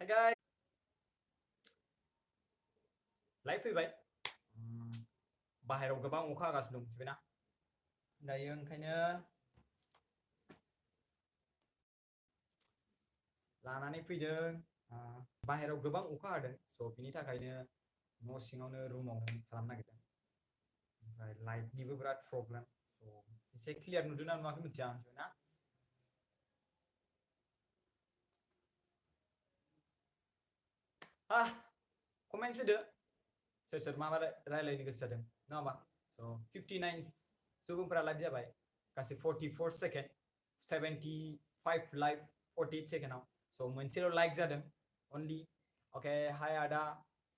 Hai guys, live fैबाय बाहेरायाव गोबां अखा हागासिनो दं मिथिबायना दायो ओंखायनो लानानै फैदों बाहेरायाव गोबां अखा हादों स' बिनि थाखायनो न' सिङावनो रुमावनो खालामनो नागिरदों ओमफ्राय लाइटनिबो बिराद प्रब्लेम स' एसे क्लियार नुदोंना नुवाखै मिथिया मिथिबायना कमेन्ट्स होदो सोर सोर मा रायलायनो गोसो जादों नङा होमबा स' 59 सुबुंफोरा लाइभ जाबाय गासै 44 सेकेन्ड 75 लाइभ 48 सेकेन्डआव स' मोनसेल' लाइक जादों only okay hi ada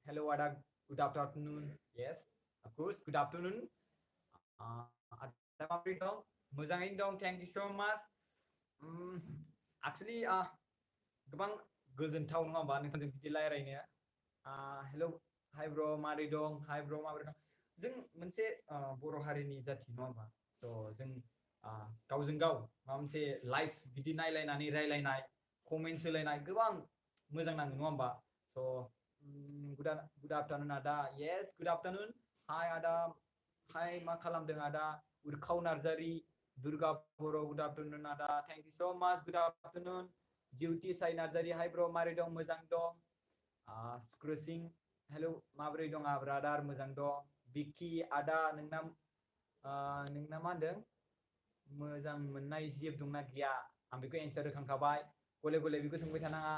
hello ada good afternoon yes of course good afternoon ada माबोरै दं मोजाङैनो दं thank you so much actually गोबां गोजोनथाव नङा होमबा नोंथांजों बिदि रायलायनो hello hi bro माबोरै दं hi bro माबोरै दं जों मोनसे बर' हारिनि जाथि नङा होमबा स' जों गावजों गाव माबा मोनसे लाइभ बिदि नायलायनानै रायलायनाय कमेन्ट्स होलायनाय गोबां मोजां नाङो नङा होमबा स' good afternoon ada yes good afternoon hi ada hi मा खालामदों आदा उरखाव नार्जारी दुर्गा बर' good afternoon ada thank you so much good afternoon Judhi साइ नार्जारी hi bro माबोरै दं मोजां दं स्क्रुसिं हेलो माबोरै दं ब्रादार मोजां दं बिकि आदा नोंना मा होनदों मोजां मोननाय जिब दंना गैया आं बेखौ एन्सार होखांखाबाय गले गले बेखौ सोंबाय थानाङा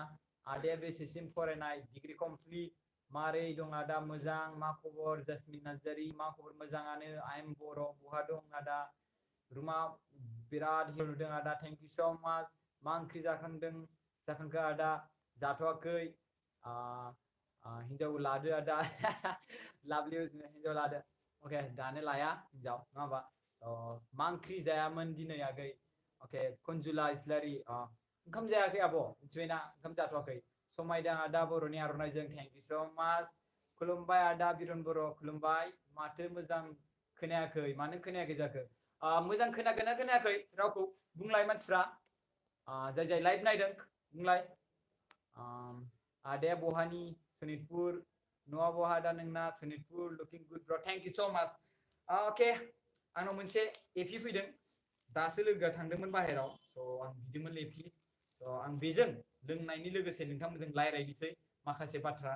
आदाया बेसेसिम फरायनाय डिग्री कमप्लिट मारै दं आदा मोजां मा खबर जासमिन नार्जारी मा खबर मोजाङानो आइ एम बर' बहा दं आदा रुमा बिराद हिर नुदों आदा थेंक इउ सो माच मा ओंख्रि जाखांखो आदा जाथ'वाखै हिन्जाव लादो आदा लाभलि हिन्जाव लादो अके दानो लाया हिन्जाव नङा होमबा मा ओंख्रि जायामोन दिनै आगै अके कुनजुला इस्लारि ओंखाम जायाखै आब' मिथिबायना ओंखाम जाथ'वाखै समायदा आदा बर'नि आर'नाइजों थेंक इउ सो माच खुलुमबाय आदा बिरन बर' खुलुमबाय माथो मोजां खोनायाखै मानो खोनायाखै जाखो मोजां खोनागोना खोनायाखै रावखौ बुंलाय मानसिफ्रा जाय जाय लाइभ नायदों बुंलाय आदाया बहानि सनितपुर न'आ बहा दा नोंना सनितपुर लुकिं गुड ब्र थेंक इउ सो माच अके आंनाव मोनसे एपि फैदों दासो लोगोआ थांदोंमोन बाहेराव स' आं बिदोंमोन एपि स' आं बेजों लोंनायनि लोगोसे नोंथांमोनजों रायलायनोसै माखासे बाथ्रा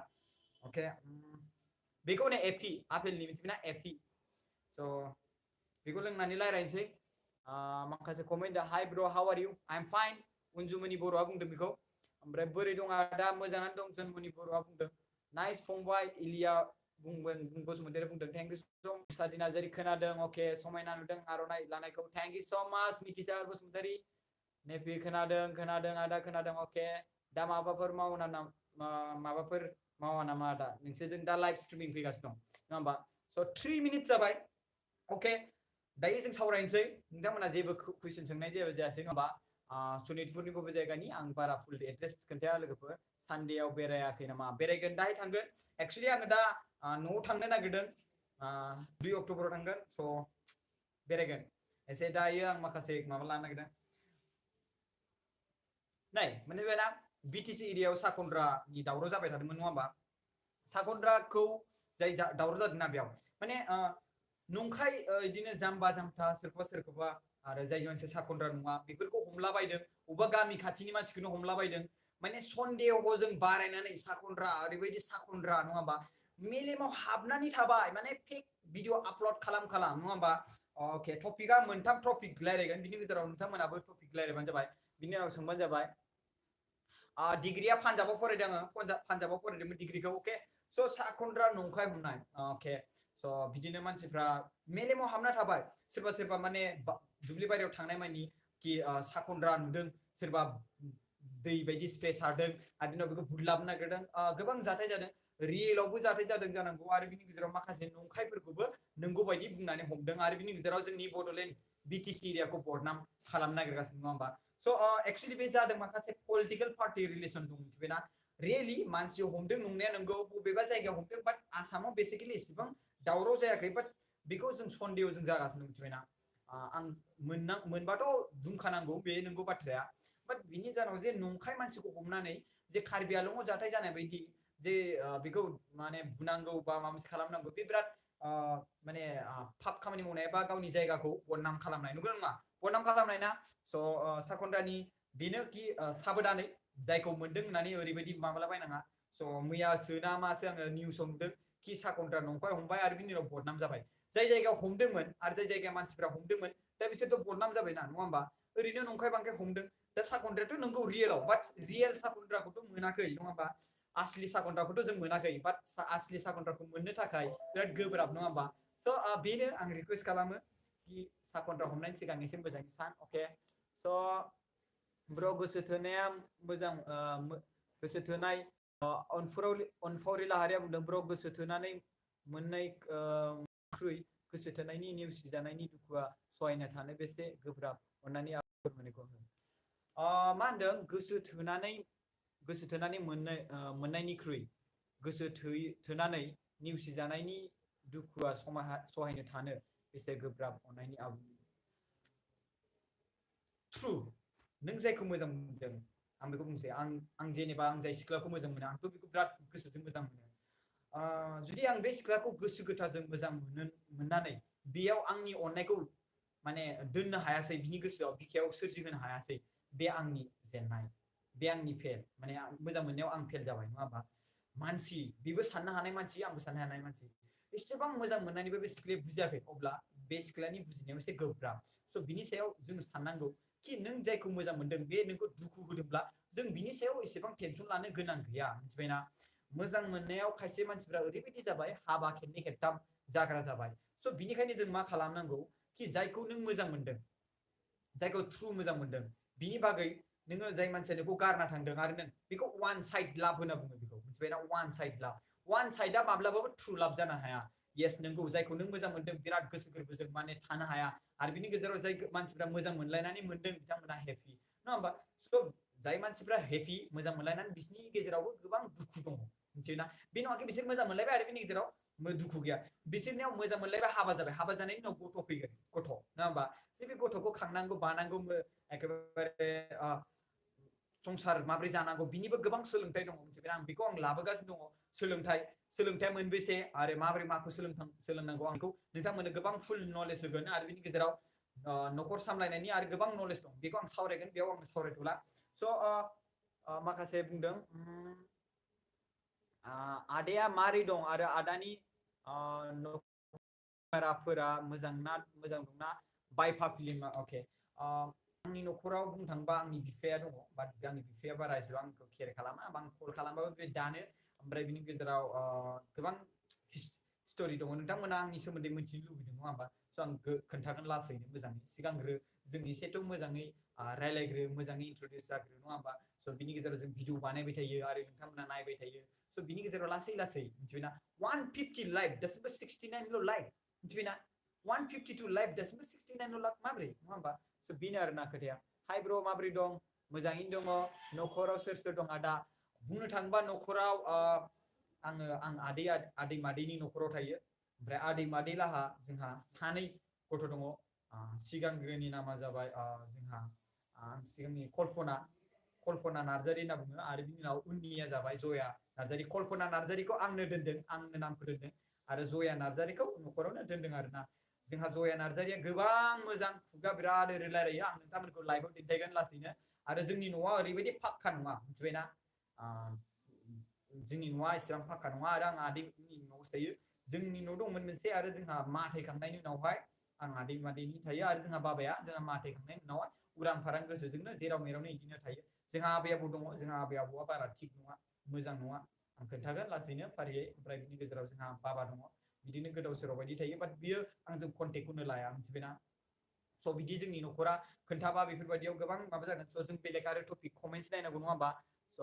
अके बेखौ होनो एपि आपेलनि मिथिबायना एपि स' बेखौ लोंनानै रायलायनोसै माखासे comment hi bro how are you I am fine उनजुमनि बर'आ बुंदों बेखौ ओमफ्राय बोरै दं आदा मोजाङानो दं जन्मनि बर'आ बुंदों नाइस फंबाय इलिया बसुमतारी बुंदों थेंक इउ सो माच सादि नार्जारी खोनादों अके समायना नुदों आर'नाइ लानायखौ थेंक इउ सो माच मिथिसार बसुमतारी नेपि खोनादों आदा खोनादों अके दा माबाफोर माबाफोर मावा नामा आदा नोंसोरजों दा लाइभ स्ट्रिमिं फैगासिनो दं नङा होमबा स' 3 मिनिट्स जाबाय अके दायो जों सावरायनोसै नोंथांमोना जेबो कुइसन सोंनाय जेबो जायासै नङा होमबा सनितपुरनि बबे जायगानि आं बारा फुल एड्रेस खोन्थाया लोगोफोर सानडेआव बेरायाखै नामा बेरायगोन दाहाय थांगोन एक्सुवेलि आङो दा न'आव थांनो नागिरदों 2 अक्ट'बराव थांगोन स' बेरायगोन एसे दायो आं माखासे माबा लानो नागिरदों नै मोनबायना बिटिसि एरियायाव साखन्द्रानि दावराव जाबाय थादोंमोन नङा होमबा साखन्द्राखौ जाय दावराव जादोंना बेयाव माने नंखाय बिदिनो जाम्बा जाम्था सोरखौबा आरो जाय मानसि साखन्द्रा नङा बेफोरखौ हमलाबायदों अबेबा गामि खाथिनि मानसिखौनो हमलाबायदों माने सन्देह जों बारायनानै साखन्द्रा ओरैबायदि साखन्द्रा नङा होमबा मेलेमाव हाबनानै थाबाय माने फेक भिडिअ आपल'ड खालाम नङा होमबा अके टपिकआ मोनथाम टपिक रायलायगोन बिनि गेजेराव नोंथांमोनाबो टपिक रायलायबानो जाबाय बिनि उनाव सोंबानो जाबाय डिग्रिया पान्जाबाव फरायदों आङो पान्जाबाव फरायदोंमोन डिग्रिखौ अके स' साखन्द्रा नंखाय हमनाय अके स' बिदिनो मानसिफ्रा मेलेमाव हाबना थाबाय सोरबा माने दुब्लि बारियाव थांनाय मानि कि साखन्द्रा नुदों सोरबा दै बायदि स्प्रे सारदों आरो बिनाव बेखौ बुदलाबनो नागिरदों गोबां जाथाय जादों रियेलावबो जाथाय जादों जानांगौ आरो बिनि गेजेराव माखासे नंखायफोरखौबो नंगौ बायदि बुंनानै हमदों आरो बिनि गेजेराव जोंनि बड'लेण्ड बिटिसि एरियाखौ बदनाम खालामनो नागिरगासिनो नङा होमबा स' एक्चुअलि बे जादों माखासे पलिटिकेल पार्टि रिलेसन दं मिथिबायना रियेलि मानसि हमदों नंनाया नंगौ बबेबा जायगायाव हमदों बाट आसामाव बेसिकेलि एसेबां दावराव जायाखै बाट बेखौ जों सन्देह जों जागासिनो मिथिबायना आं मोनबाथ' बुंखानांगौ बे नंगौ बाथ्राया बाट बिनि जानाव जे नंखाय मानसिखौ हमनानै जे कार्बि आंलंआव जाथाय जानाय बायदि जे बेखौ माने बुनांगौ बा माबा मोनसे खालामनांगौ बे बिराद माने पाप खामानि मावनाय बा गावनि जायगाखौ बदनाम खालामनाय नंगौ नङा बदनाम खालामनाय ना स' साखनद्रानि बेनो कि साबधानै जायखौ मोनदों होननानै ओरैबायदि माबालाबायनाङा स' मैयासो ना मासो आङो निउसाव नुदों कि साखनद्रा नंखाय हमबाय आरो बिनि उनाव बदनाम जाबाय जाय जायगायाव हमदोंमोन आरो जाय जायगायाव मानसिफ्रा हमदोंमोन दा बिसोरथ' बदनाम जाबायना नङा होमबा ओरैनो नंखाय बांखाय हमदों दा साखनद्रायाथ' नोंगौ रियेलाव बाट रियेल साखनद्राखौथ' मोनाखै नङा होमबा आसलि साखनद्राखौथ' जों मोनाखै बाट आसलि साखनद्राखौ मोननो थाखाय बिराद गोब्राब नङा होमबा स' बेनो आं रिकुवेस्ट खालामो कि साखनद्रा हमनायनि सिगां एसे मोजाङै सान अके स' ब्र' गोसो थोनाया मोजां गोसो थोनाय अनफावरि लाहारिया बुंदों ब्र' गोसो थोनानै मोननायख्रुइ गोसो थोनायनि नेवसिजानायनि दुखुआ सहायनो थानो बेसे गोब्राब अननानै फोरमायनायखौ मा होनदों गोसो थोनानै मोननायनिख्रुइ गोसो थोनानै नेवसिजानायनि दुखुआ सहायनो थानो बेसे गोब्राब अननायनि आबुं ट्रु नों जायखौ मोजां मोनदों आं बेखौ बुंसै आं जेनेबा आं जाय सिख्लाखौ मोजां मोनो आंथ' बेखौ बिराद गोसोजों मोजां मोनो जुदि आं बे सिख्लाखौ गोसो गोथारजों मोजां मोननानै बेयाव आंनि अननायखौ माने दोननो हायासै बिनि गोसोआव बिखायाव सोरजिहोनो हायासै बे आंनि जेननाय बे आंनि फेल माने मोजां मोननायाव आं फेल जाबाय नङा होमबा मानसि बेबो साननो हानाय मानसि आंबो साननो हानाय मानसि एसेबां मोजां मोननानैबो बे सिख्लाया बुजियाखै अब्ला बे सिख्लानि बुजिनायाव एसे गोब्राब स' बिनि सायाव जों साननांगौ कि नों जायखौ मोजां मोनदों बे नोंखौ दुखु होदोंब्ला जों बिनि सायाव एसेबां टेनसन लानो गोनां गैया मिथिबायना मोजां मोननायाव खायसे मानसिफ्रा ओरैबायदि जाबाय हाबा खेबनै खेबथाम जाग्रा जाबाय स' बिनिखायनो जों मा खालामनांगौ कि जायखौ नों मोजां मोनदों जायखौ थ्रु मोजां मोनदों बिनि बागै नोङो जाय मानसिया नोंखौ गारना थांदों आरो नों बेखौ वान साइड लाभ होनना बुङो बेखौ मिथिबायना वान साइडआ माब्लाबाबो ट्रु लाभ जानो हाया येस नोंगौ जायखौ नों मोजां मोनदों बिराद गोसो गोरबोजों माने थानो हाया आरो बिनि गेजेराव जाय मानसिफ्रा मोजां मोनलायनानै मोनदों बिथांमोना हेपि नङा होमबा स' जाय मानसिफ्रा हेपि मोजां मोनलायनानै बिसिनि गेजेरावबो गोबां दुखु दङ मिथियोना बे नङाखि बिसोर मोजां मोनलायबाय आरो बिनि गेजेराव दुखु गैया बिसोरनियाव मोजां मोनलायबाय हाबा जाबाय हाबा जानायनि उनाव गथ' फैगोन गथ' नङा होमबा जे बे गथ'खौ खांनांगौ बानांगौ एखेबारे संसार माब्रै जानांगौ बिनिबो गोबां सोलोंथाइ दङ मिथिबाय आं बेखौ आं लाबोगासिनो दङ सोलोंथाइया मोनबेसे आरो माबोरै माखौ सोलोंनांगौ आं बेखौ नोंथांमोननो गोबां फुल नलेज होगोन आरो बिनि गेजेराव न'खर सामलायनायनि आरो गोबां नलेज दं बेखौ आं सावरायगोन बेयाव आं सावरायथ'ला स' माखासे बुंदों आदाया मारै दं आरो आदानि नखराफोरा मोजां दंना बायफा फिल्मा अके आंनि न'खराव बुंनो थाङोबा आंनि बिफाया दङ बाट आंनि बिफाया बारा एसेबां आंखौ केयार खालामा आं कल खालामबाबो बे दानो ओमफ्राय बिनि गेजेराव गोबां स्ट'रि दङ नोंथांमोना आंनि सोमोन्दै मिथिनो लुबैदों नङा होमबा स' आं खोन्थागोन लासैनो मोजाङै सिगांग्रो जों एसेथ' मोजाङै रायलायग्रो मोजाङै इन्ट्रडिउस जाग्रो नङा होमबा स' बिनि गेजेराव जों भिडिअ बानायबाय थायो आरो नोंथांमोना नायबाय थायो स' बिनि गेजेराव लासै मिथिबायना 150 लाइक दासिमबो 69ल' लाइक मिथिबायना 152 लाइक दासिमबो 69ल' लाइक माब्रै नङा होमबा स' बेनो आरोना खोथाया हाय ब्र' माब्रै दं मोजाङैनो दङ न'खराव सोर दं आदा बुंनो थाङोबा न'खराव आं आदै मादैनि न'खराव थायो ओमफ्राय आदै मादै लाहा जोंहा सानै गथ' दङ सिगांग्रोनि नामा जाबाय जोंहा सिगांनि कल्पना नार्जारि होनना बुङो आरो बिनि उनाव उननिया जाबाय जया नार्जारि कल्पना नार्जारिखौ आंनो दोनदों आंनो नामखौ दोनदों आरो जया नार्जारिखौ न'खरावनो दोनदों आरोना जोंहा जया नार्जारिया गोबां मोजां खुगा बिराद ओरै रायलायो आं नोंथांमोनखौ लाइभआव दिन्थायगोन लासैनो आरो जोंनि न'आ ओरैबायदि फाक्का नङा मिथिबायना जोंनि न'आ एसेबां फाक्का नङा आरो आं आदैनि न'आवसो थायो जोंनि न' दंमोन मोनसे आरो जोंहा मा थैखांनायनि उनावहाय आं आदै मादैनि थायो आरो जोंहा बाबाया जोंहा मा थैखांनायनि उनाव उरां फारां गोसोजोंनो जेराव मेरावनो बिदिनो थायो जोंहा आबै आबौ दङ जोंहा आबै आबौआ बारा थिग नङा मोजां नङा आं खोन्थागोन लासैनो फारियै ओमफ्राय बिनि गेजेराव जोंहा बाबा दङ बिदिनो गोदाव सोराव बायदि थायो बाट बियो आंजों कन्टेक्टखौनो लाया मिथिबायना स' बिदि जोंनि न'खरा खोन्थाबा बेफोरबायदियाव गोबां माबा जागोन स' जों बेलेग आरो टपिक कमेन्ट्स नायनांगौ नङा होमबा स'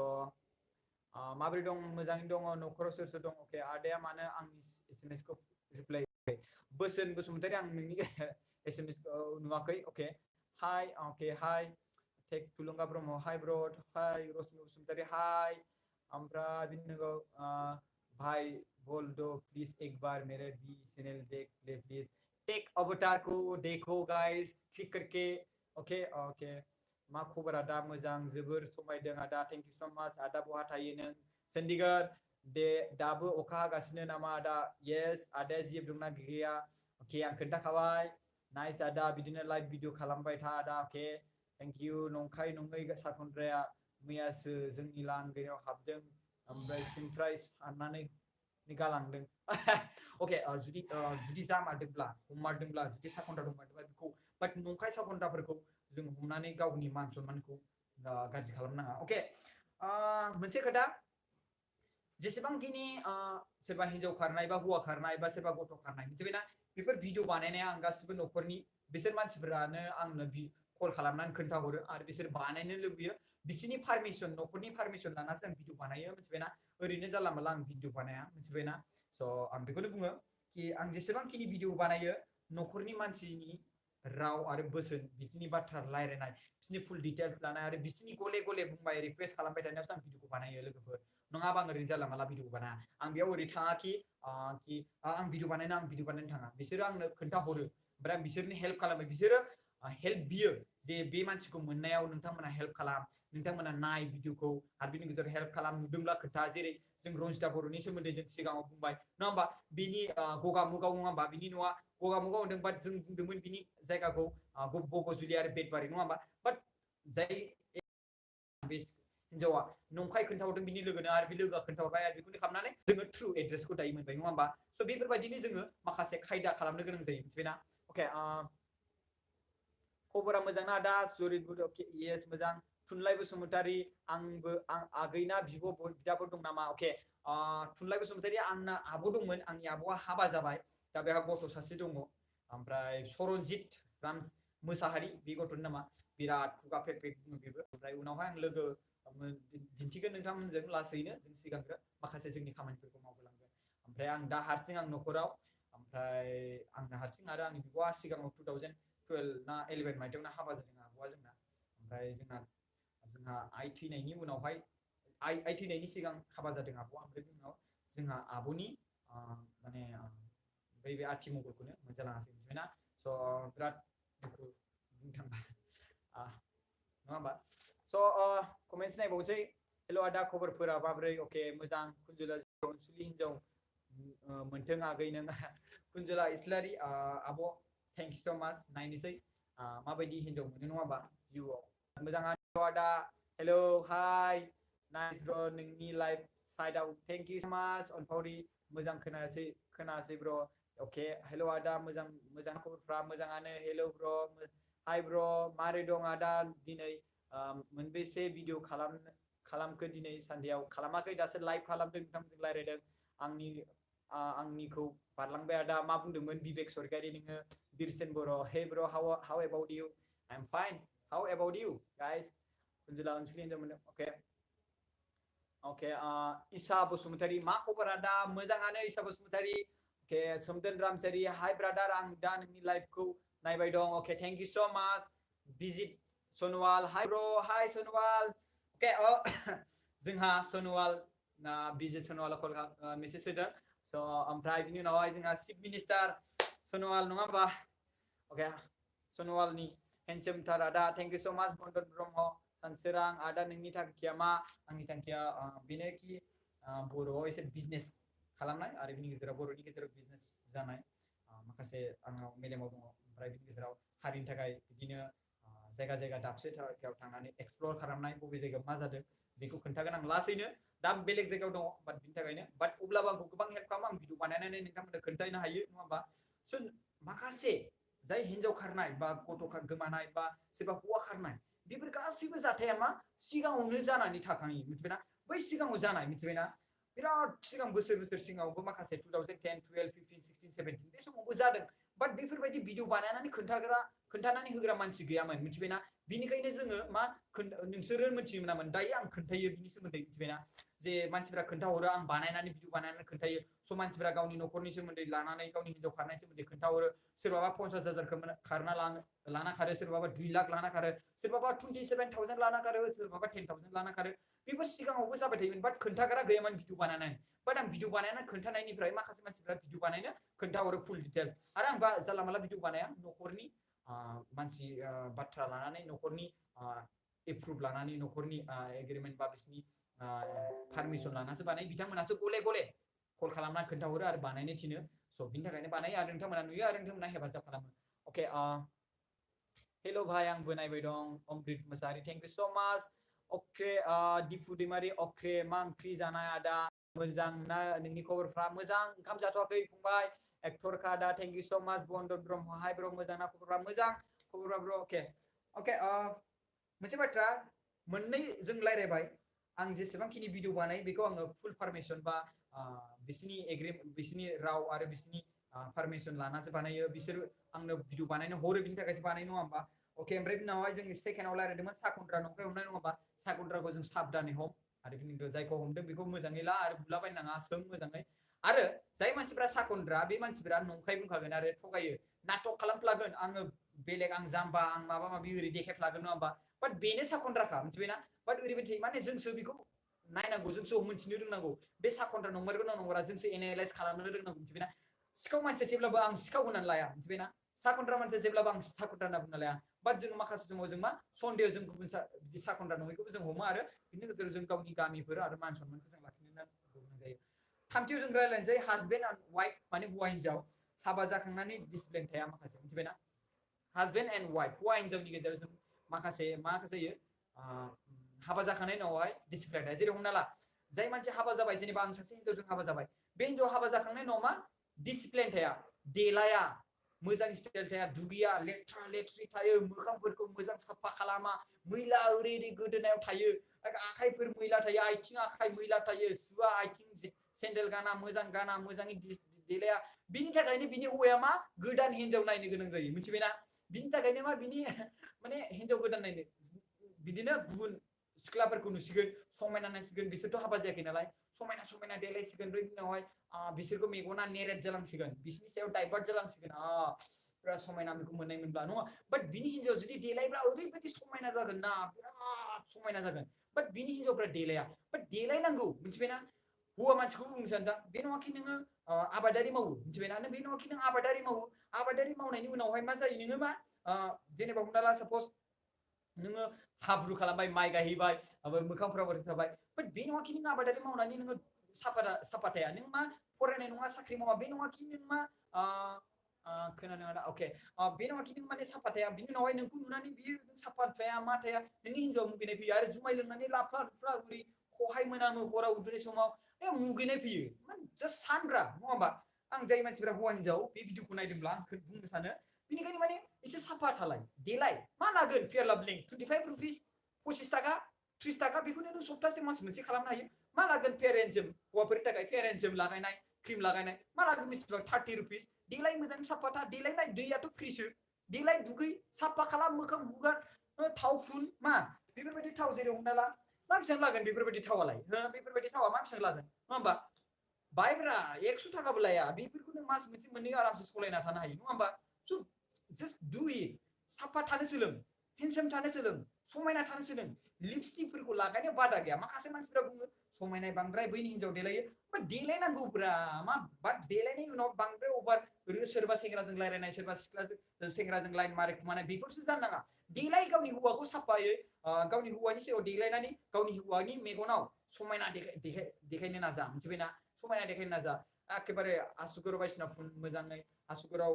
माबोरै दं मोजाङैनो दङ न'खराव सोर दं अके आदाया मानो आंनि SMS खौ रिप्लाइ बोसोन बसुमतारी आं नोंनि SMS खौ नुवाखै अके हाय टेक थुलुंगा ब्रह्म हाय ब्र हाय रश्मि बसुमतारी हाय ओमफ्राय बिनि उनाव भाई बोल दो प्लीज एक बार मेरे भी चैनल देख ले प्लीज टेक अवतार को देखो गाइस क्लिक करके ओके मा खबर आदा मोजां जोबोर समायदों आदा थेंक इउ सो माच आदा बहा थायो नों चंडीगढ़ दे दाबो अखा हागासिनो नामा आदा येस आदाया जेबो दंना गैया अके आं खोन्थाखाबाय नाइस आदा बिदिनो लाइभ भिडिअ खालामबाय था आदा अके थेंक इउ नंखाय नङै साखनद्राया मैयासो जोंनि लांगोनायाव हाबदों ओमफ्राय सिमफ्राय साननानै गालांदों अके जुदि जामारदोंब्ला हममारदोंब्ला जुदि साखनद्रा दंमारदोंब्ला बेखौ बाट नंखाय साखनद्राफोरखौ जों हमनानै गावनि मान सन्मानखौ गाज्रि खालामनाङा अके मोनसे खोथा जेसेबांखिनि सोरबा हिन्जाव खारनाय बा हौवा खारनाय बा सोरबा गथ' खारनाय मिथिबायना बेफोर भिडिअ बानायनाया आं गासिबो न'खरनि बिसोर मानसिफोरानो आंनो कल खालामनानै खोन्थाहरो आरो बिसोर बानायनो लुबैयो बिसोरनि पारमिसन न'खरनि पारमिसन लानासो आं भिडिअ बानायो मिथिबायना ओरैनो जानला मोनला आं भिडिअ बानाया मिथिबायना स' आं बेखौनो बुङो कि आं जेसेबांखिनि भिडिअ बानायो न'खरनि मानसिनि राव आरो बोसोन बिसोरनि बाथ्रा रायलायनाय बिसोरनि फुल डिटेल्स लानाय आरो बिसोरनि गले गले बुंबाय रिक्वेस्ट खालामबाय थानायावसो आं भिडिअखौ बानायो लोगोफोर नङाबा आं ओरैनो जानला माला भिडिअ बानाया आं बेयाव ओरै थाङाखि आं भिडिअ बानायनो थाङा बिसोरो आंनो खोन्थाहरो ओमफ्राय आं बिसोरनि हेल्प खालामो बिसोरो हेल्प बियो जे बे मानसिखौ मोननायाव नोंथांमोना हेल्प खालाम नोंथांमोना नाय भिडिअखौ आरो बिनि गेजेराव हेल्प खालाम नुदोंब्ला खोन्था जेरै जों रनजिता बर'नि सोमोन्दै जों सिगाङाव बुंबाय नङा होमबा बिनि गगा मुगाव नङा होमबा बिनि न'आ गगा मुगाव होनदों बाट जों बुंदोंमोन बिनि जायगाखौ बग'जुलि आरो बेटबारि नङा होमबा बाट जाय बे हिन्जावा नंखाय खोन्थाहरदों बिनि लोगोनो आरो बे लोगोआ खोन्थाहरबाय आरो बेखौनो खालामनानै जोङो ट्रु एड्रेसखौ दायो मोनबाय नङा होमबा स' बेफोरबायदिनो जोङो माखासे खायदा खालामनो गोनां जायो मिथिबायना अके खबरा मोजां ना आदा जरित येस मोजां थुनलाइ बसुमतारी आंबो आगैना बिदाफोर दं नामा अके थुनलाइ बसुमतारी आंना आब' दंमोन आंनि आब'आ हाबा जाबाय दा बेहा गथ' सासे दङ ओमफ्राय सरनजित राम मोसाहारि बे गथ'नि नामा बिराद खुगा फेक बुङो बेबो ओमफ्राय उनावहाय आं लोगो दिन्थिगोन नोंथांमोनजों लासैनो जों सिगांग्रो माखासे जोंनि खामानिफोरखौ मावलांगोन ओमफ्राय आं दा हारसिं आं न'खराव ओमफ्राय आंनो हारसिं आरो आंनि बिब'आ सिगाङाव 2012 ना 11 मायथाइयावनो हाबा जादों आब'आ जोंना ओमफ्राय जोंहा आइ थैनायनि उनावहाय आइ थैनायनि सिगां हाबा जादों आब'आ ओमफ्राय बिनि उनाव जोंहा आब'नि माने बै बे आथिमंगलखौनो मोनजालाङासै मिथिबायना स' बिराद दुखु बुंनो थांबा नङा होमबा स' कमेन्ट्स नायबावनोसै हेल' आदा खबरफोरा माब्रै अके मोजां कुन्जुला अनसुलि हिन्जाव मोन्थों आगै नों कुन्जुला इस्लारि आब' थेंक इउ स' माच नायनोसै माबायदि हिन्जाव मोनो नङा होमबा जिउआव मोजाङानो आदा हेलौ हाय नाइस ब्र नोंनि लाइफ साइडआव थेंक इउ स' माच अनफावरि मोजां खोनासै ब्र अके हेल' आदा मोजां खबरफ्रा मोजाङानो हेल' ब्र हाय ब्र मारै दं आदा दिनै मोनबेसे भिडिअ खालामखो दिनै सानडेआव खालामाखै दासो लाइभ खालामदों नोंथांमोनजों रायज्लायदों आंनिखौ बारलांबाय आदा मा बुंदोंमोन बिबेक सरकारि नोङो बिरसेन Boro' hey bro how about you I am fine how about you guys कुन्जुला अनसुलि हिन्जाव मोनदों अके इसा बसुमतारी मा खबर आदा मोजाङानो इसा बसुमतारी अके सोमदोन रामचारि हाय ब्रादार आं दा नोंनि लाइभखौ नायबाय दं अके थेंक इउ स' माच भिजिट सनवाल हाय ब्र हाय सनवाल अके जोंहा सनवाल बिजित सनवाल कल मेसेज होदों स' ओमफ्राय बिनि उनावहाय जोंहा चिफ मिनिस्टार सनवाल नङा होमबा अके सनवालनि हेन्डसामथार आदा थेंक इउ स' माच बन्दन ब्रह्म सानसोरां आदा नोंनि थांखिया मा आंनि थांखिया बेनो कि बर'आव एसे बिजनेस खालामनाय आरो बिनि गेजेराव बर'नि गेजेराव बिजनेस जानाय माखासे आंनाव मेलेमाव दङ ओमफ्राय बिनि गेजेराव हारिनि थाखाय बिदिनो जायगा दाबसे जायगायाव थांनानै एक्सप्लर खालामनाय बबे जायगायाव मा जादों बेखौ खोन्थागोन आं लासैनो दा बेलेग जायगायाव दङ बाट बिनि थाखायनो बाट अब्लाबो आंखौ गोबां हेल्प खालामो आं भिडिअ बानायनानै नोंथांमोननो खोन्थानो हायो नङा होमबा स' माखासे जाय हिन्जाव खारनाय बा गथ' गोमानाय बा सोरबा हौवा खारनाय बेफोर गासैबो जाथाया मा सिगाङावनो जानानै थाखायो मिथिबायना बै सिगाङाव जानाय मिथिबायना बिराद सिगां बोसोर सिगाङावबो माखासे 2010 12 15 16 17 बे समावबो जादों बाट बेफोरबायदि भिडिअ बानायनानै खोन्थानानै होग्रा मानसि गैयामोन मिथिबायना बिनिखायनो जोङो मा नोंसोरो मिथियो मोनामोन दायो आं खोन्थायो बिनि सोमोन्दै मिथिबायना जे मानसिफ्रा खोन्थाहरो आं बानायनानै भिडिअ बानायनानै खोन्थायो स' मानसिफ्रा गावनि न'खरनि सोमोन्दै लानानै गावनि हिन्जाव खारनायनि सोमोन्दै खोन्थाहरो सोरबाबा 50,000 खारना लाना खारो सोरबाबा 2 लाख लाना खारो सोरबाबा 27,000 लाना खारो सोरबाबा 10,000 लाना खारो बेफोर सिगाङावबो जाबाय थायोमोन बाट खोन्थाग्रा गैयामोन भिडिअ बानायनानै बाट आं भिडिअ बानायनानै खोन्थानायनिफ्राय माखासे मानसिफ्रा भिडिअ बानायनो खोन्थाहरो फुल डिटेल्स आरो आं जानला माला भिडिअ बानाया न'खरनि मानसि बाथ्रा लानानै न'खरनि एप्रुभ लानानै न'खरनि एग्रिमेन्ट बा बिसिनि पारमिसन लानासो बानायो बिथांमोनासो गले गले कल खालामना खोन्थाहरो आरो बानायनो थिनो स' बिनि थाखायनो बानायो आरो नोंथांमोना नुयो आरो नोंथांमोना हेफाजाब खालामो अके हेल' भाइ आंबो नायबाय दं अमृत मोसाहारि थेंक इउ स' माच अके दिपु दैमारि अके मा ओंख्रि जानाय आदा मोजां ना नोंनि खबरफ्रा मोजां ओंखाम जाथ'वाखै फंबाय एक्टर कादा थेंक इउ स' माच बन्द ब्रह्म हाय ब्र मोजां ना खबरफ्रा मोजां खबरफ्रा ब्र अके मोनसे बाथ्रा मोननै जों रायलायबाय आं जेसेबांखिनि भिडिअ बानाय बेखौ आङो फुल पारमिसन बा बिसिनि राव आरो बिसिनि पारमिसन लानासो बानायो बिसोर आंनो भिडिअ बानायनो हरो बिनि थाखायसो बानाय नङा होमबा अके ओमफ्राय बिनावहाय जों सेकेन्डआव रायलायदोंमोन साखन्द्रा नंखाय हमनाय नङा होमबा साखन्द्राखौ जों साबधानै हम आरो बिनि जायखौ हमदों बेखौ मोजाङै ला आरो बुलाबायनो नाङा सों मोजाङै आरो जाय मानसिफ्रा साखन्द्रा बे मानसिफ्रा नंखाय बुंखागोन आरो थगायो नाटक खालामफ्लागोन आङो बेलेग आं जाम्बा आं माबा माबि ओरै देखायफ्लागोन नङा होमबा बाट बेनो साखन्द्राखा मिथिबायना बाट ओरैबायदि माने जोंसो बेखौ नायनांगौ जोंसो मिथिनो रोंनांगौ बे साखन्द्रा नंमारगौ ना नंमारा जोंसो एनालाइज खालामनो रोंनांगौ मिथिबायना सिखाव मानसिया जेब्लाबो आं सिखाव होनानै लाया मिथिबायना साखन्द्रा मानसिया जेब्लाबो आं साखन्द्रा होनना बुंना लाया बाट जों माखासे समाव जों मा सन्देह जों गुबुन बिदि साखन्द्रा नङैखौबो जों हमो आरो बिनि गेजेराव जों गावनि गामिफोर आरो मान सन्मानखौ जों लाखिनो गोनां जायो थामथियाव जों रायलायनोसै हाजबेन्ड एन्ड वाइफ माने हौवा हिन्जाव हाबा जाखांनानै डिसिप्लिन थाया माखासे मिथिबायना हाजबेन्ड एन्ड वाइफ हौवा हिन्जावनि गेजेराव जों माखासे मा जायो हाबा जाखांनायनि उनावहाय डिसिप्लिन थाया जेरै हमना ला जाय मानसि हाबा जाबाय जेनेबा आं सासे हिन्जावजों हाबा जाबाय बे हिन्जाव हाबा जाखांनायनि उनाव मा डिसिप्लिन थाया देलाया मोजां स्टाइल थाया दुगैया लेथ्रा लेथ्रि थायो मोखांफोरखौ मोजां साफा खालामा मैला ओरै ओरै गोदोनायाव थायो आखाइफोर मैला थायो आथिं आखाइ मैला थायो सुवा आथिं सेन्देल गाना मोजाङै देलाया बिनि थाखायनो बिनि हौवाया मा गोदान हिन्जाव नायनो गोनां जायो मिथिबायना बिनि थाखायनो मा बिनि माने हिन्जाव गोदान नायनो बिदिनो गुबुन सिख्लाफोरखौ नुसिगोन समायना नायसिगोन बिसोरथ' हाबा जायाखै नालाय समायना देलायसिगोन बै उनावहाय बिसोरखौ मेगना नेरेद जालांसिगोन बिसोरनि सायाव डाइभार्ट जालांसिगोन बिराद समायना बेखौ मोननाय मोनब्ला नङा बाट बिनि हिन्जाव जुदि देलायब्ला ओरैबायदि समायना जागोन ना बिराद समायना जागोन बाट बिनि हिन्जावफ्रा देलाया बाट देलायनांगौ मिथिबायना हौवा मानसिखौ बुंनो सानदा बे नङाखि नोङो आबादारि मावो मिथिबायना बे नङाखि नों आबादारि मावो आबादारि मावनायनि उनावहाय मा जायो नोङो मा जेनेबा हमना ला सापस नोङो हाब्रु खालामबाय माइ गायहैबाय मोखांफोराव ओरै थाबाय बाट बे नङाखि नों आबादारि मावनानै नोङो साफा थाया नों मा फरायनाय नङा साख्रि मावा बे नङाखि नों मा खोनानो मोना अके बे नङाखि नों माने साफा थाया बिनि उनावहाय नोंखौ नुनानै बियो साफा थाया मा थाया नोंनि हिन्जावआ मुगैनाय फैयो आरो जुमाय लोंनानै लाफ्ला लुफ्ला उरै खहाय मोनामो हराव उन्दुनाय समाव मुगैनाय फैयो जास्ट सानब्रा नङा होमबा आं जाय मानसिफ्रा हौवा हिन्जाव बे भिडिअखौ नायदोंब्ला आं बुंनो सानो बिनिखायनो माने एसे साफा थालाय देलाय मा लागोन फेयार लाभलिं 25 रुपिस 25 थाखा 30 थाखा बेखौनो नों सप्तासे मास मोनसे खालामनो हायो मा लागोन फेयार एन्ड जोम हौवाफोरनि थाखाय फेयार एन्ड जोम लागायनाय क्रिम लागायनाय मा लागोन बेसेबां 30 रुपिस देलाय मोजां साफा था देलायनाय दैयाथ' फ्रिसो देलाय दुगै साफा खालाम मोखां हुगार थाव फुन मा बेफोरबायदि थाव जेरै हमना ला मा बेसेबां लागोन बेफोरबायदि थावालाय बेफोरबायदि थावा मा बेसेबां लागोन नङा होमबा बायब्रा 100 थाखाबो लाया बेफोरखौ नों मास मोनसे मोननै आरामसे सलायना थानो हायो नङा होमबा स' जास्ट डु इट साफा थानो सोलों हेन्डसाम थानो सोलों समायना थानो सोलों लिपस्टिकफोरखौ लागायनो बादा गैया माखासे मानसिफ्रा बुङो समायनाय बांद्राय बैनि हिन्जाव देलायो बाट देलायनांगौब्रा मा बाट देलायनायनि उनाव बांद्राय अभार ओरैनो सोरबा सेंग्राजों रायलायनाय सोरबा सिख्लाजों सेंग्राजों लाइन मारिखुमानाय बेफोरसो जानो नाङा देलाय गावनि हौवाखौ साफायै गावनि हौवानि सायाव देलायनानै गावनि हौवानि मेगनाव समायना देखायनो नाजा मिथिबायना समायना देखायनो नाजा एखेबारे आसुगुराव बायदिसिना फुन मोजाङै आसुगुराव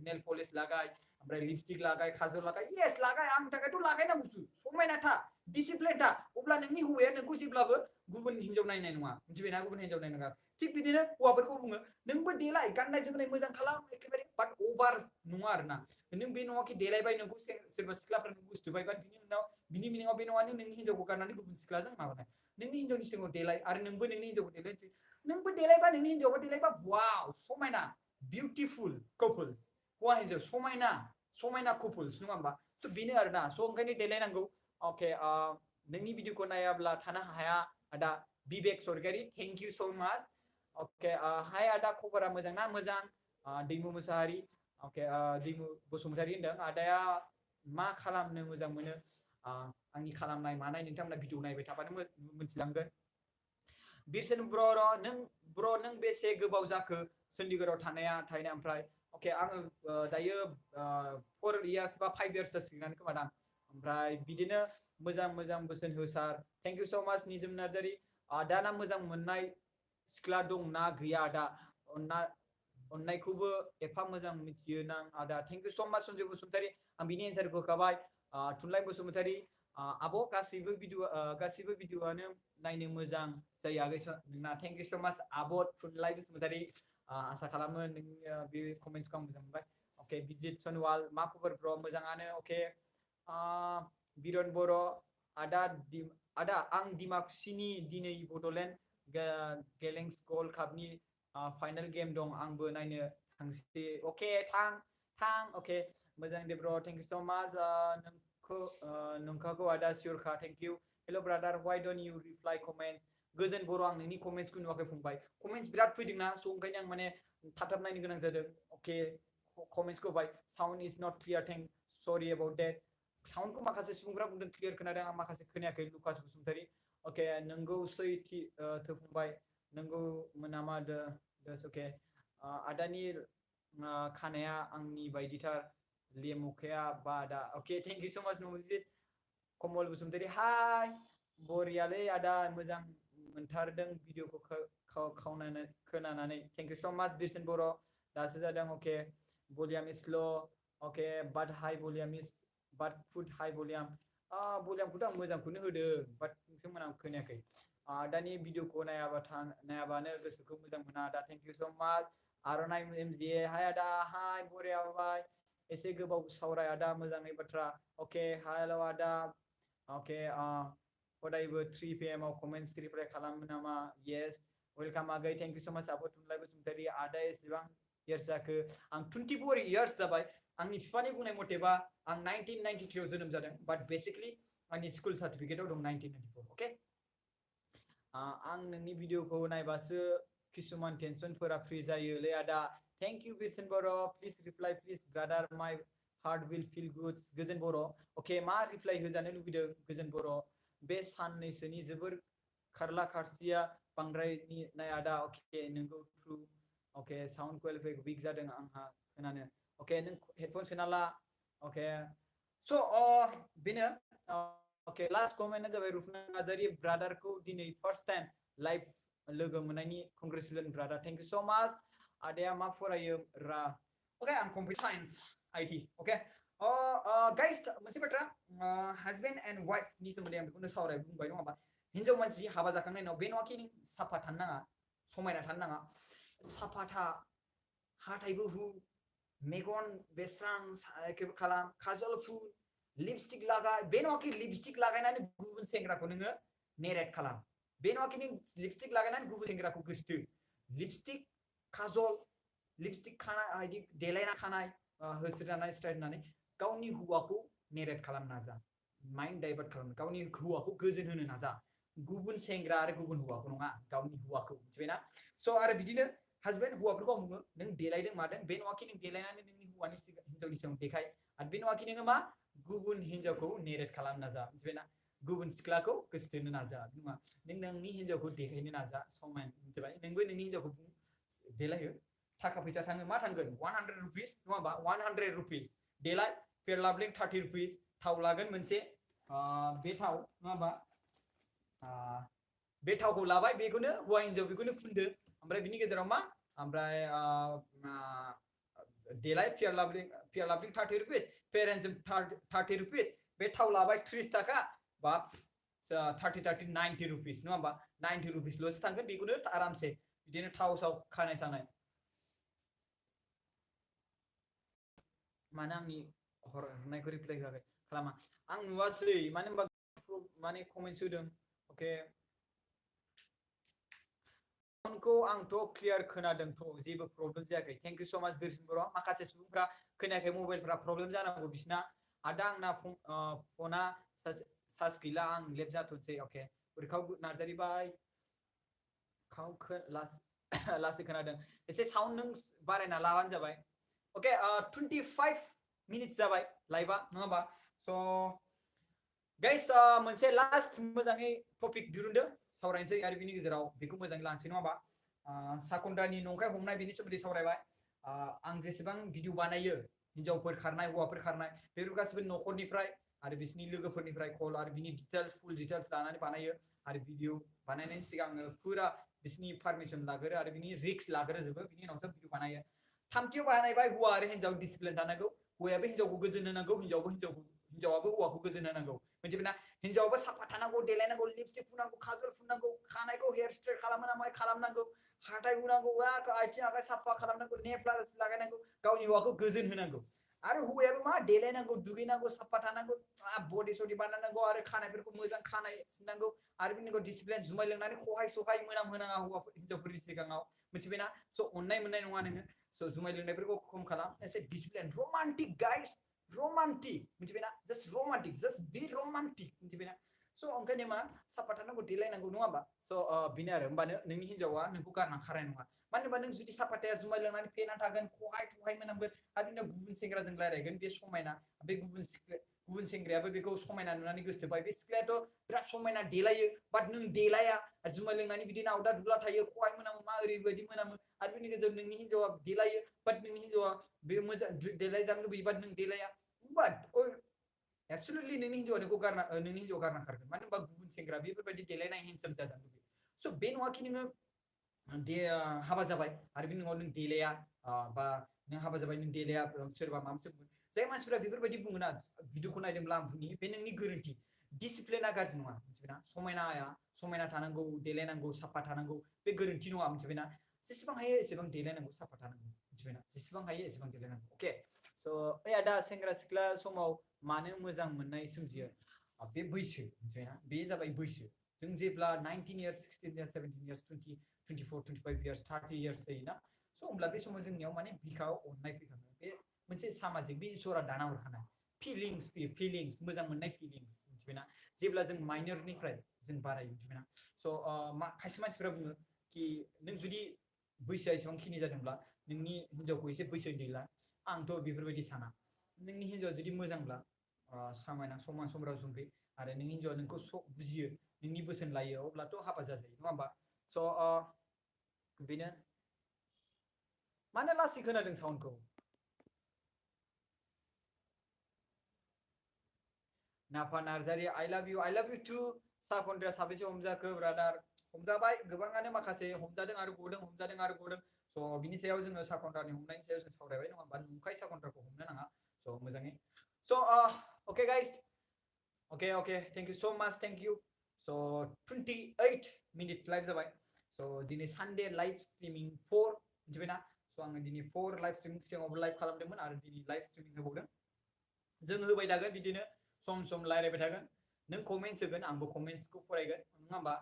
नेल पलिश लागाय ओमफ्राय लिपस्टिक लागाय खाजल लागाय येस लागाय आंनि थाखायथ' लागायनांगौसो समायना था डिसिप्लिन था अब्ला नोंनि हौवाया नोंखौ जेब्लाबो गुबुन हिन्जाव नायनाय नङा मिथिबायना गुबुन हिन्जाव नायनाय नङा थिग बिदिनो हौवाफोरखौ बुङो नोंबो देलाय गाननाय जोमनाय मोजां खालाम एखेबारे बाट अभार नङा आरोना नों बे नङाखि देलायबाय नोंखौ सोरबा सिख्लाफ्रा नोंखौ गोसोथोबाय बाट बिनि उनाव बिनि मिनिङाव बे नङा नोंनि हिन्जावखौ गारनानै गुबुन सिख्लाजों माबानाय नोंनि हिन्जावनि सिगाङाव देलाय आरो नोंबो नोंनि हिन्जावखौ देलायनोसै नोंबो देलायबा नोंनि हिन्जावबो देलायबा वाव समायना बिउटिफुल कपल्स हौवा हिन्जाव समायना कपल्स नङा होमबा स' बेनो आरोना स' ओंखायनो देलायनांगौ अके नोंनि भिडिअखौ नायाब्ला थानो हाया आदा बिबेक सरगारि थेंक इउ स' माच अके हाय आदा खबरा मोजां ना मोजां दैमु मोसाहारि अके दैमु बसुमतारी होनदों आदाया मा खालामनो मोजां मोनो आंनि खालामनाय मानाय नोंथांमोना भिडिअ नायबाय थाबानो मिथिलांगोन बिरसन ब्र' नों बेसे गोबाव जाखो चन्डीगढ़आव थानाया ओमफ्राय अके आङो दायो 4 years बा 5 years जासिगोन खोमा दां ओमफ्राय बिदिनो मोजां मोजां बोसोन हो सार थेंक इउ स' माच निजोम नार्जारि आदाना मोजां मोननाय सिख्ला दंना गैया आदा अननायखौबो एफा मोजां मिथियो नां आदा थेंक इउ स' माच सन्जय बसुमतारि आं बिनि एन्सारखौ होखाबाय थुनलाइ बसुमतारि आब' गासिबो भिडिअ'आनो नायनो मोजां जायो आगै नोंना थेंक इउ स' माच आब' थुनलाइ बसुमतारि आसा खालामो नोंनि बे कमेन्ट्सखौ आं मोजां मोनबाय अके बिजित सनवाल मा खबर ब्र मोजाङानो अके बिरन बर' आदा आं दिमाकुसिनि दिनै बड'लेण्ड गेलेंस गल्ड कापनि फाइनाल गेम दं आंबो नायनो थांसै अके थां अके मोजां दे ब्र थेंक इउ स' माच नोंखाखौ आदा सियरखा thank you hello' brother why don't you reply comments Gojon Boro' आं नोंनि कमेन्ट्सखौ नुवाखै फंबाय कमेन्ट्स बिराद फैदोंना स' ओंखायनो आं माने थाब नायनो गोनां जादों अके कमेन्ट्सखौ होबाय sound is not clear thank sorry about that साउन्डखौ माखासे सुबुंफ्रा बुंदों क्लियार खोनादों आं माखासे खोनायाखै लुकास बसुमतारि अके नोंगौ सैथि थोफुंबाय नोंगौ मोनामा दस अके आदानि खानाया आंनि बायदिथार लेमखाया बादा अके थेंक इउ स' माच नजित कमल बसुमतारि हाय बरियालै आदा मोजां मोनथारदों भिडिअखौ खोनानानै थेंक इउ स' माच बिरसन बर' दासो जादों अके भलियाम इज स्ल' अके बाट हाइ भलियाम इज बाट फुड हाइ भलियाम भलियामखौथ' आं मोजांखौनो होदों बाट नोंथांमोना खोनायाखै दानि भिडिअखौ नायाबानो गोसोखौ मोजां मोना आदा थेंक इउ स' माच आर'नाइ एमजे हाय आदा हाय बरिया बाय एसे गोबाव सावराय आदा मोजाङै बाथ्रा अके हेल' आदा अके हदायबो 3 PM आव कमेन्ट्स रिप्लाइ खालामो नामा येस वेलकाम आगै थेंक इउ स' माच आब' थुनलाइ बसुमतारि आदा एसेबां इयार्स जाखो आं 24 इयार्स जाबाय आंनि बिफानि बुंनाय मथेबा आं 1993 आव जोनोम जादों बाट बेसिकलि आंनि स्कुल सार्टिफिकेटआव दं 1994 अके आं नोंनि भिडिअखौ नायबासो किसुमान टेनसनफोरा फ्रि जायोलै आदा thank you Birsan Boro' please reply please brother my heart will feel good Gojon Boro' अके मा रिप्लाइ होजानो लुबैदों गोजोन बर' बे साननैसोनि जोबोर खारला खारसिया बांद्रायनि नाय आदा अके नोंगौ ट्रु अके साउन्ड क्वालिफाइ विक जादों आंहा खोनानो अके नों हेडफन सोना ला अके स' बेनो अके लास्ट कमेन्टआ जाबाय रुफना नार्जारि ब्रादारखौ दिनै फार्स्ट टाइम लाइभ लोगो मोननायनि congratulation brother thank you so' माच आदाया मा फरायो रा अके आं computer science IT okay guys मोनसे बाथ्रा हाजबेन्ड एन्ड वाइफनि सोमोन्दै आं बेखौनो बुंबाय नङा होमबा हिन्जाव मानसि हाबा जाखांनायनि उनाव बे नङाखि नों साफा थानो नाङा समायना थानो नाङा साफा था हाथाइबो हु मेगन बेस्रां खालाम काजल फुन लिपस्टिक लागाय बे नङाखि लिपस्टिक लागायनानै गुबुन सेंग्राखौ नोङो नेरेट खालाम बे नङाखि नों लिपस्टिक लागायनानै गुबुन सेंग्राखौ गोसथो लिपस्टिक काजल लिपस्टिक खानाय बिदि देलायना खानाय होस्रानानै स्टाइल होनानै गावनि हौवाखौ नेरेट खालाम नाजा माइन्ड डाइभार्ट खालाम गावनि हौवाखौ गोजोन होनो नाजा गुबुन सेंग्रा आरो गुबुन हौवाखौ नङा गावनि हौवाखौ मिथिबायना स' आरो बिदिनो हाजबेन्ड हौवाफोरखौ आं बुङो नों देलायदों मादों बे नङाखि नों देलायनानै नोंनि हौवानि हिन्जावनि सिगाङाव देखाय आरो बे नङाखि नोङो मा गुबुन हिन्जावखौ नेरेट खालामनो नाजा मिथिबायना गुबुन सिख्लाखौ गोसोथोनो नाजा नङा नों नोंनि हिन्जावखौ देखायनो नाजा समान मिथिबाय नोंबो नोंनि हिन्जावखौ देलायहो थाखा फैसा थाङो मा थांगोन 100 रुपिस नङा होमबा 100 रुपिस देलाय फेयर लाभलिं 30 रुपिस थाव लागोन मोनसे बे थाव नङा होमबा बे थावखौ लाबाय बेखौनो हौवा हिन्जाव बेखौनो फुनदो ओमफ्राय बिनि गेजेराव मा ओमफ्राय देलाय fair lovely 30 rupees fair handsome 30 rupees बे थाव लाबाय 30 थाखा बा 30 90 रुपिस नङा होमबा 90 रुपिसल'सो थांगोन बेखौनो आरामसे बिदिनो थाव साव खानाय सानाय माने आंनि हरनायखौ रिप्लाइ होआखै खालामा आं नुवासै मानो होनबा माने कमेन्ट्स होदों अके साउन्डखौ आंथ' क्लियार खोनादोंथ' जेबो प्रब्लेम जायाखै थेंक इउ स' माच बिरसन बर' माखासे सुबुंफ्रा खोनायाखै मबाइलफ्रा प्रब्लेम जानांगौ बिसिना आदा आंना फना चार्ज गैला आं लेट जाथ'सै अके उरखाव नार्जारि बाय लासै खोनादों एसे साउन्ड नों बारायना लाबानो जाबाय अके 25 मिनिट्स जाबाय लाइभआ नङा होमबा स' गाइस मोनसे लास्ट मोजाङै टपिक दिरुनदो सावरायनोसै आरो बिनि गेजेराव बेखौ मोजाङै लानोसै नङा होमबा साखन्दानि नंखाय हमनाय बेनि सोमोन्दै सावरायबाय आं जेसेबां भिडिअ बानायो हिन्जावफोर खारनाय हौवाफोर खारनाय बेफोर गासिबो न'खरनिफ्राय आरो बिसिनि लोगोफोरनिफ्राय कल आरो बिनि डिटेल्स फुल डिटेल्स लानानै बानायो आरो भिडिअ बानायनायनि सिगां फुरा बिसिनि पारमिसन लागोरो आरो बिनि रिक्स लाग्रोजोबो बिनि उनावसो भिडिअ बानायो थामथियाव बानायबाय हौवा आरो हिन्जाव डिसिप्लिन थानांगौ हौवायाबो हिन्जावखौ गोजोन होनांगौ हिन्जावाबो हौवाखौ गोजोन होनांगौ मिथिबायना हिन्जावाबो साफा थानांगौ देलायनांगौ लिपस्टिक फुनांगौ काजल फुननांगौ खानायखौ हेयार स्ट्रेट खालामनांगौ खालामनांगौ हाथाय हुनांगौ आथिं आखाइ साफा खालामनांगौ नेल प्लास लागायनांगौ गावनि हौवाखौ गोजोन होनांगौ आरो हौवायाबो मा देलायनांगौ दुगैनांगौ साफा थानांगौ बडि सडि बानायनांगौ आरो खानायफोरखौ मोजां खानाय सिननांगौ आरो बिनि उनाव डिसिप्लिन जुमाय लोंनानै खहाय सहाय मोनामहोनाङा हिन्जावफोरनि सिगाङाव मिथिबायना स' अननाय मोननाय नङा नोङो स' जुमाय लोंनायफोरखौ खम खालाम एसे डिसिप्लिन रोमान्टिक गाइस रोमान्टिक मिथिबायना जास्ट रोमान्टिक जास्ट बि रोमान्टिक मिथिबायना स' ओंखायनो मा साफा थानांगौ देलायनांगौ नङा होमबा स' बेनो आरो होमबानो नोंनि हिन्जावा नोंखौ गारना खारनाय नङा मानो होनबा नों जुदि साफाथाया जुमाय लोंनानै फेना थागोन खहाय थहाय मोनामगोन आरो बिदिनो गुबुन सेंग्राजों रायलायगोन बे समायना बे गुबुन सेंग्रायाबो बेखौ समायना नुनानै गोसोथोबाय बे सिख्लायाथ' बिराद समायना देलायो बाट नों देलाया जुमाय लोंनानै बिदिनो आवदा दुला थायो खहाय मोनामो मा ओरैबायदि मोनामो आरो बेनि गेजेराव नोंनि हिन्जावा देलायो बाट नोंनि हिन्जावा बे मोजां देलायजानो लुबैयो बाट नों देलाया बाट एबसुलुटलि नोंनि हिन्जावा नोंखौ नोंनि हिन्जावा गारना खारगोन मानो होनबा गुबुन सेंग्रा बेफोरबायदि देलायनाय हेन्डसाम जाजानो लुबैयो स' बे नङाखि नोङो हाबा जाबाय आरो बिनि उनाव नों देलाया बा नों हाबा जाबाय नों देलाया सोरबा माबा मोनसे जाय मानसिफ्रा बेफोरबायदि बुङोना भिडिअखौ नायदोंब्ला आं बुंनि बे नोंनि गोरोन्थि डिसिप्लिना गाज्रि नङा मिथिबायना समायना थानांगौ देलायनांगौ साफा थानांगौ बे गोरोन्थि नङा मिथिबायना जेसेबां हायो एसेबां देलायनांगौ साफा थानांगौ मिथिबायना जेसेबां हायो एसेबां देलायनांगौ अके स' ओइ आदा सेंग्रा सिख्ला समाव मानो मोजां मोननाय सोमजियो बे बैसो मिथिबायना बे जाबाय बैसो जों जेब्ला 19 years 16 years 17 years 20 24 25 years 30 years जायोना स' होमब्ला बे समाव जोंनियाव माने बिखायाव अननाय फैखाङो बे मोनसे सामाजिक बे इसोरा दाना हरखानाय फिलिंस मोजां मोननाय फिलिंस मिथिबायना जेब्ला जों माइनरनिफ्राय जों बारायो मिथिबायना स' खायसे मानसिफोरा बुङो कि नों जुदि बैसोआ एसेबांखिनि जादोंब्ला नोंनि हिन्जावखौ एसे बैसो उन्दैला आंथ' बेफोरबायदि साना नोंनि हिन्जावा जुदि मोजांब्ला समायना समान समराव जुंब्रि आरो नोंनि हिन्जावा नोंखौ बुजियो नोंनि बोसोन लायो अब्लाथ' हाबा जाजायो नङा होमबा स' बेनो मानो लासै खोनादों साउन्डखौ नाफा Narzary I love you too साखन्द्राया साबेसे हमजाखो ब्रादार हमजाबाय गोबाङानो माखासे हमजादों आरो गदों स' बिनि सायाव जोङो साखन्द्रानि हमनायनि सायाव जों सावरायबाय नङा होमबा नंखाय साखन्द्राखौ हमनो नाङा स' मोजाङै स' okay guys okay thank you so much thank you so 28 minute live जाबाय स' दिनै सानडे लाइभ स्ट्रिमिं 4 मिथिबायना स' आङो दिनै 4 लाइभ स्ट्रिमिं सिगाङावबो लाइभ खालामदोंमोन आरो दिनै लाइभ स्ट्रिमिं होबावदों जों होबाय थागोन बिदिनो सम सम रायलायबाय थागोन नों कमेन्ट्स होगोन आंबो कमेन्ट्सखौ फरायगोन नङा होमबा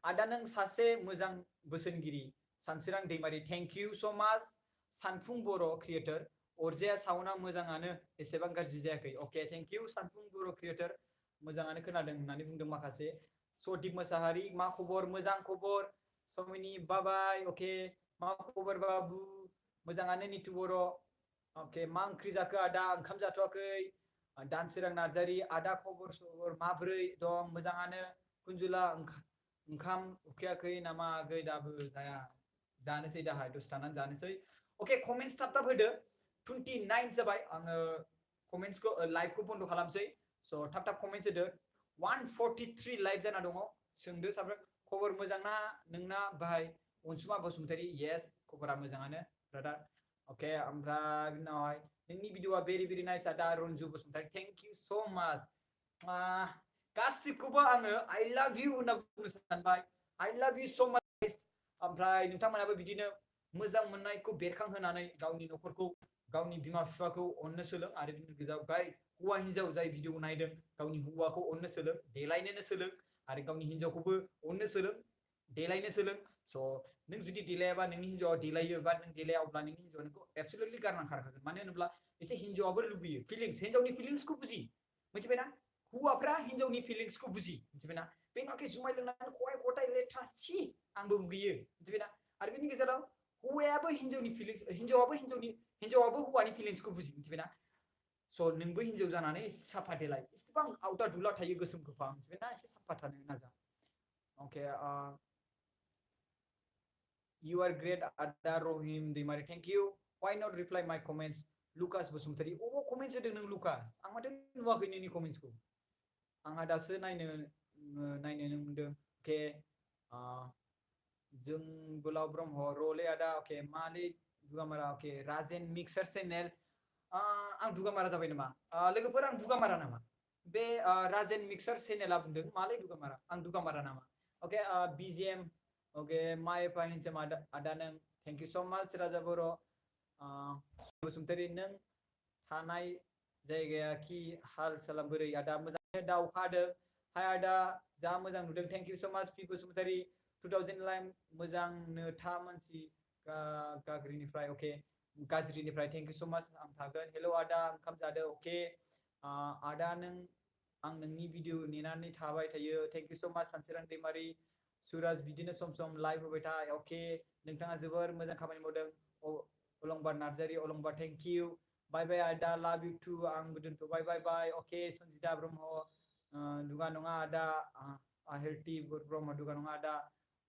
आदा नों सासे मोजां बोसोनगिरि सानसोरां दैमारि थेंक इउ स' माच सानफुं बर' क्रिएटर अरजाया साउन्डआ मोजाङानो एसेबां गाज्रि जायाखै अके थेंक इउ सानफुं बर' क्रिएटर मोजाङानो खोनादों होननानै बुंदों माखासे सदिप मोसाहारि मा खबर मोजां खबर समिनि बाबाय अके मा खबर बाबु मोजाङानो नितु बर' अके मा ओंख्रि जाखो आदा ओंखाम जाथ'वाखै दानसोरां नार्जारि आदा खबर माब्रै दं मोजाङानो कुन्जुला ओंखाम उखैयाखै नामा आगै दाबो जाया जानोसै दाहाय दसे थानानै जानोसै अके कमेन्ट्स थाब होदो 29 जाबाय आङो कमेन्ट्सखौ लाइभखौ बन्द खालामसै स' थाब कमेन्ट्स होदो 143 लाइभ जाना दङ सोंदो साफ्रोम खबर मोजां ना नोंना बाहाय अनसुमा बसुमतारी येस खबरा मोजाङानो ब्रादार अके ओमफ्राय बिनावहाय नोंनि भिडिअआ भेरि नाइस आदा Ranju Basumatary thank you so' माच गासिबखौबो आङो I love you होनना बुंनो सानबाय I love you so much ओमफ्राय नोंथांमोनाबो बिदिनो मोजां मोननायखौ बेरखांहोनानै गावनि न'खरखौ गावनि बिमा बिफाखौ अननो सोलों आरो बिनि गेजेराव हौवा हिन्जाव जाय भिडिअ नायदों गावनि हौवाखौ अननो सोलों देलायनोनो सोलों आरो गावनि हिन्जावखौबो अननो सोलों देलायनो सोलों स' नों जुदि देलायाबा नोंनि हिन्जावा देलायो बा नों देलाया अब्ला नोंनि हिन्जावा नोंखौ एबसुलुटलि गारना खारखागोन मानो होनोब्ला एसे हिन्जावाबो लुबैयो फिलिंस हिन्जावनि फिलिंसखौ बुजि मिथिबायना हौवाफ्रा हिन्जावनि फिलिंसखौ बुजि मिथिबायना बे न'खि जुमाय लोंनानै खहाय खथाय लेथ्रा सि आंबो मुगैयो मिथिबायना आरो बेनि गेजेराव हौवायाबो हिन्जावनि फिलिंस हिन्जावाबो हौवानि फिलिंसखौ बुजि मिथिबायना स' नोंबो हिन्जाव जानानै एसे साफा देलाय इसेबां आवदा दुला थायो गोसोम गोफा मिथिबायना एसे साफा थानो नाजा अके You are great, Ada Rohim Dimari. Thank you. Why not reply my comments? Lukas Bosumtari oh comment sedang nang Lukas ang maden nuwakin ini comments ko ang daso naino nang okay जों बुलाव ब्रह्म रोले आदा okay माले दुगामारा okay Rajen mixer channel आं दुगामारा जाबाय नामा लोगोफोर आं दुगामारा नामा बे Rajen mixer चेनेला बुंदों माले दुगामारा आं दुगामारा नामा ओके बीजीएम ओके माय पाहिनसे आदा नों थैंक यू सो मच राजा बर' बसुमतारी नों थानाय जायगाया कि हाल साला बोरै आदा मोजां दावखादों हाय आदा जा मोजां नुदों thank you so much P Basumatary 2000 line मोजां नो था मानसि गाज्रिनिफ्राय ओके गाज्रिनिफ्राय थैंक यू सो मच आं थागोन हेलो आदा ओंखाम जादो ओके आदा नों आं नोंनि भिडिअ नेनानै थाबाय थायो थैंक यू सो मच सानसेरां दैमारि सुराज बिदिनो सम सम लाइभ होबाय था ओके नोंथाङा जोबोर मोजां खामानि मावदों अलंबार नार्जारि अलंबार थैंक यू बाय बाय आदा लाभ इउ टु आंबो दोनथ'बाय बाय बाय ओके सन्जिता ब्रह्म दुगा नङा आदा आहिरति ब्रह्म दुगा नङा आदा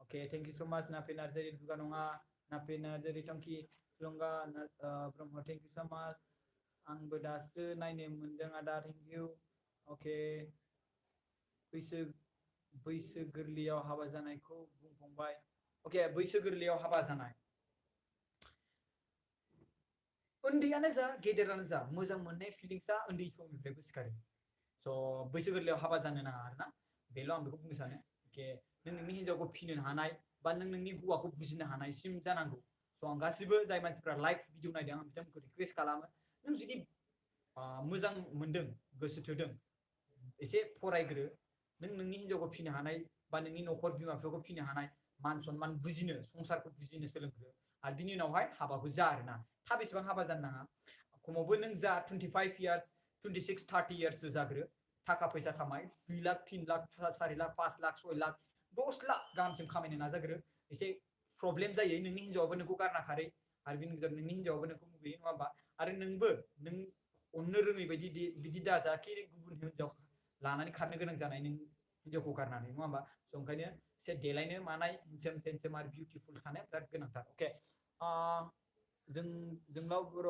okay thank you so much Nafe Narzary दुगा नङा नाफे नार्जारि थंखि थुलुंगा Brahma thank you so much आंबो दासो नायनो मोनदों आदा थैंक यू ओके बैसो गोरलैयाव हाबा जानायखौ बुंफांबाय ओके बैसो गोरलैयाव हाबा जानाय उन्दैयानो जा गेदेरानो जा मोजां मोननाय फिलिंसआ उन्दै समनिफ्रायबो सिखारो स' बैसो गोरलैयाव हाबा जानो नाङा आरोना बेल' आं बेखौ बुंनो सानो ओके नों नोंनि हिन्जावखौ फिनो हानाय बा नों नोंनि हौवाखौ बुजिनो हानायसिम जानांगौ स' आं गासिबो जाय मानसिफ्रा लाइभ भिडिअ नायदों आं बिथांमोनखौ रिक्वेस्ट खालामो नों जुदि मोजां मोनदों गोसो थोदों एसे फरायग्रो नों नोंनि हिन्जावखौ फिनो हानाय बा नोंनि न'खर बिमा बिफाखौ फिनो हानाय मान सनमान बुजिनो संसारखौ बुजिनो सोलोंग्रो आरो बिनि उनावहाय हाबाबो जा आरोना थाब एसेबां हाबा जानो नाङा खमावबो नों जा 25 इयार्स 26 30 इयार्ससो जाग्रो थाखा फैसा खामाय 2 लाख 3 लाख 4 लाख 5 लाख 6 लाख 10 लाख गाहामसिम खामायनो नाजाग्रो एसे प्रब्लेम जायो नोंनि हिन्जावाबो नोंखौ गारना खारै आरो बिनि गेजेराव नोंनि हिन्जावाबो नोंखौ मुगैयो नङा होमबा आरो नोंबो नों अननो रोङै बायदि बिदि दाजाखि गुबुन हिन्जाव लानानै खारनो गोनां जानाय नों हिन्जावखौ गारनानै नङा होमबा स' ओंखायनो एसे देलायनो मानाय हेन्डसाम टेन्डसाम आरो बिउटिफुल थानाया बिराद गोनांथार अके जोंनाव बर'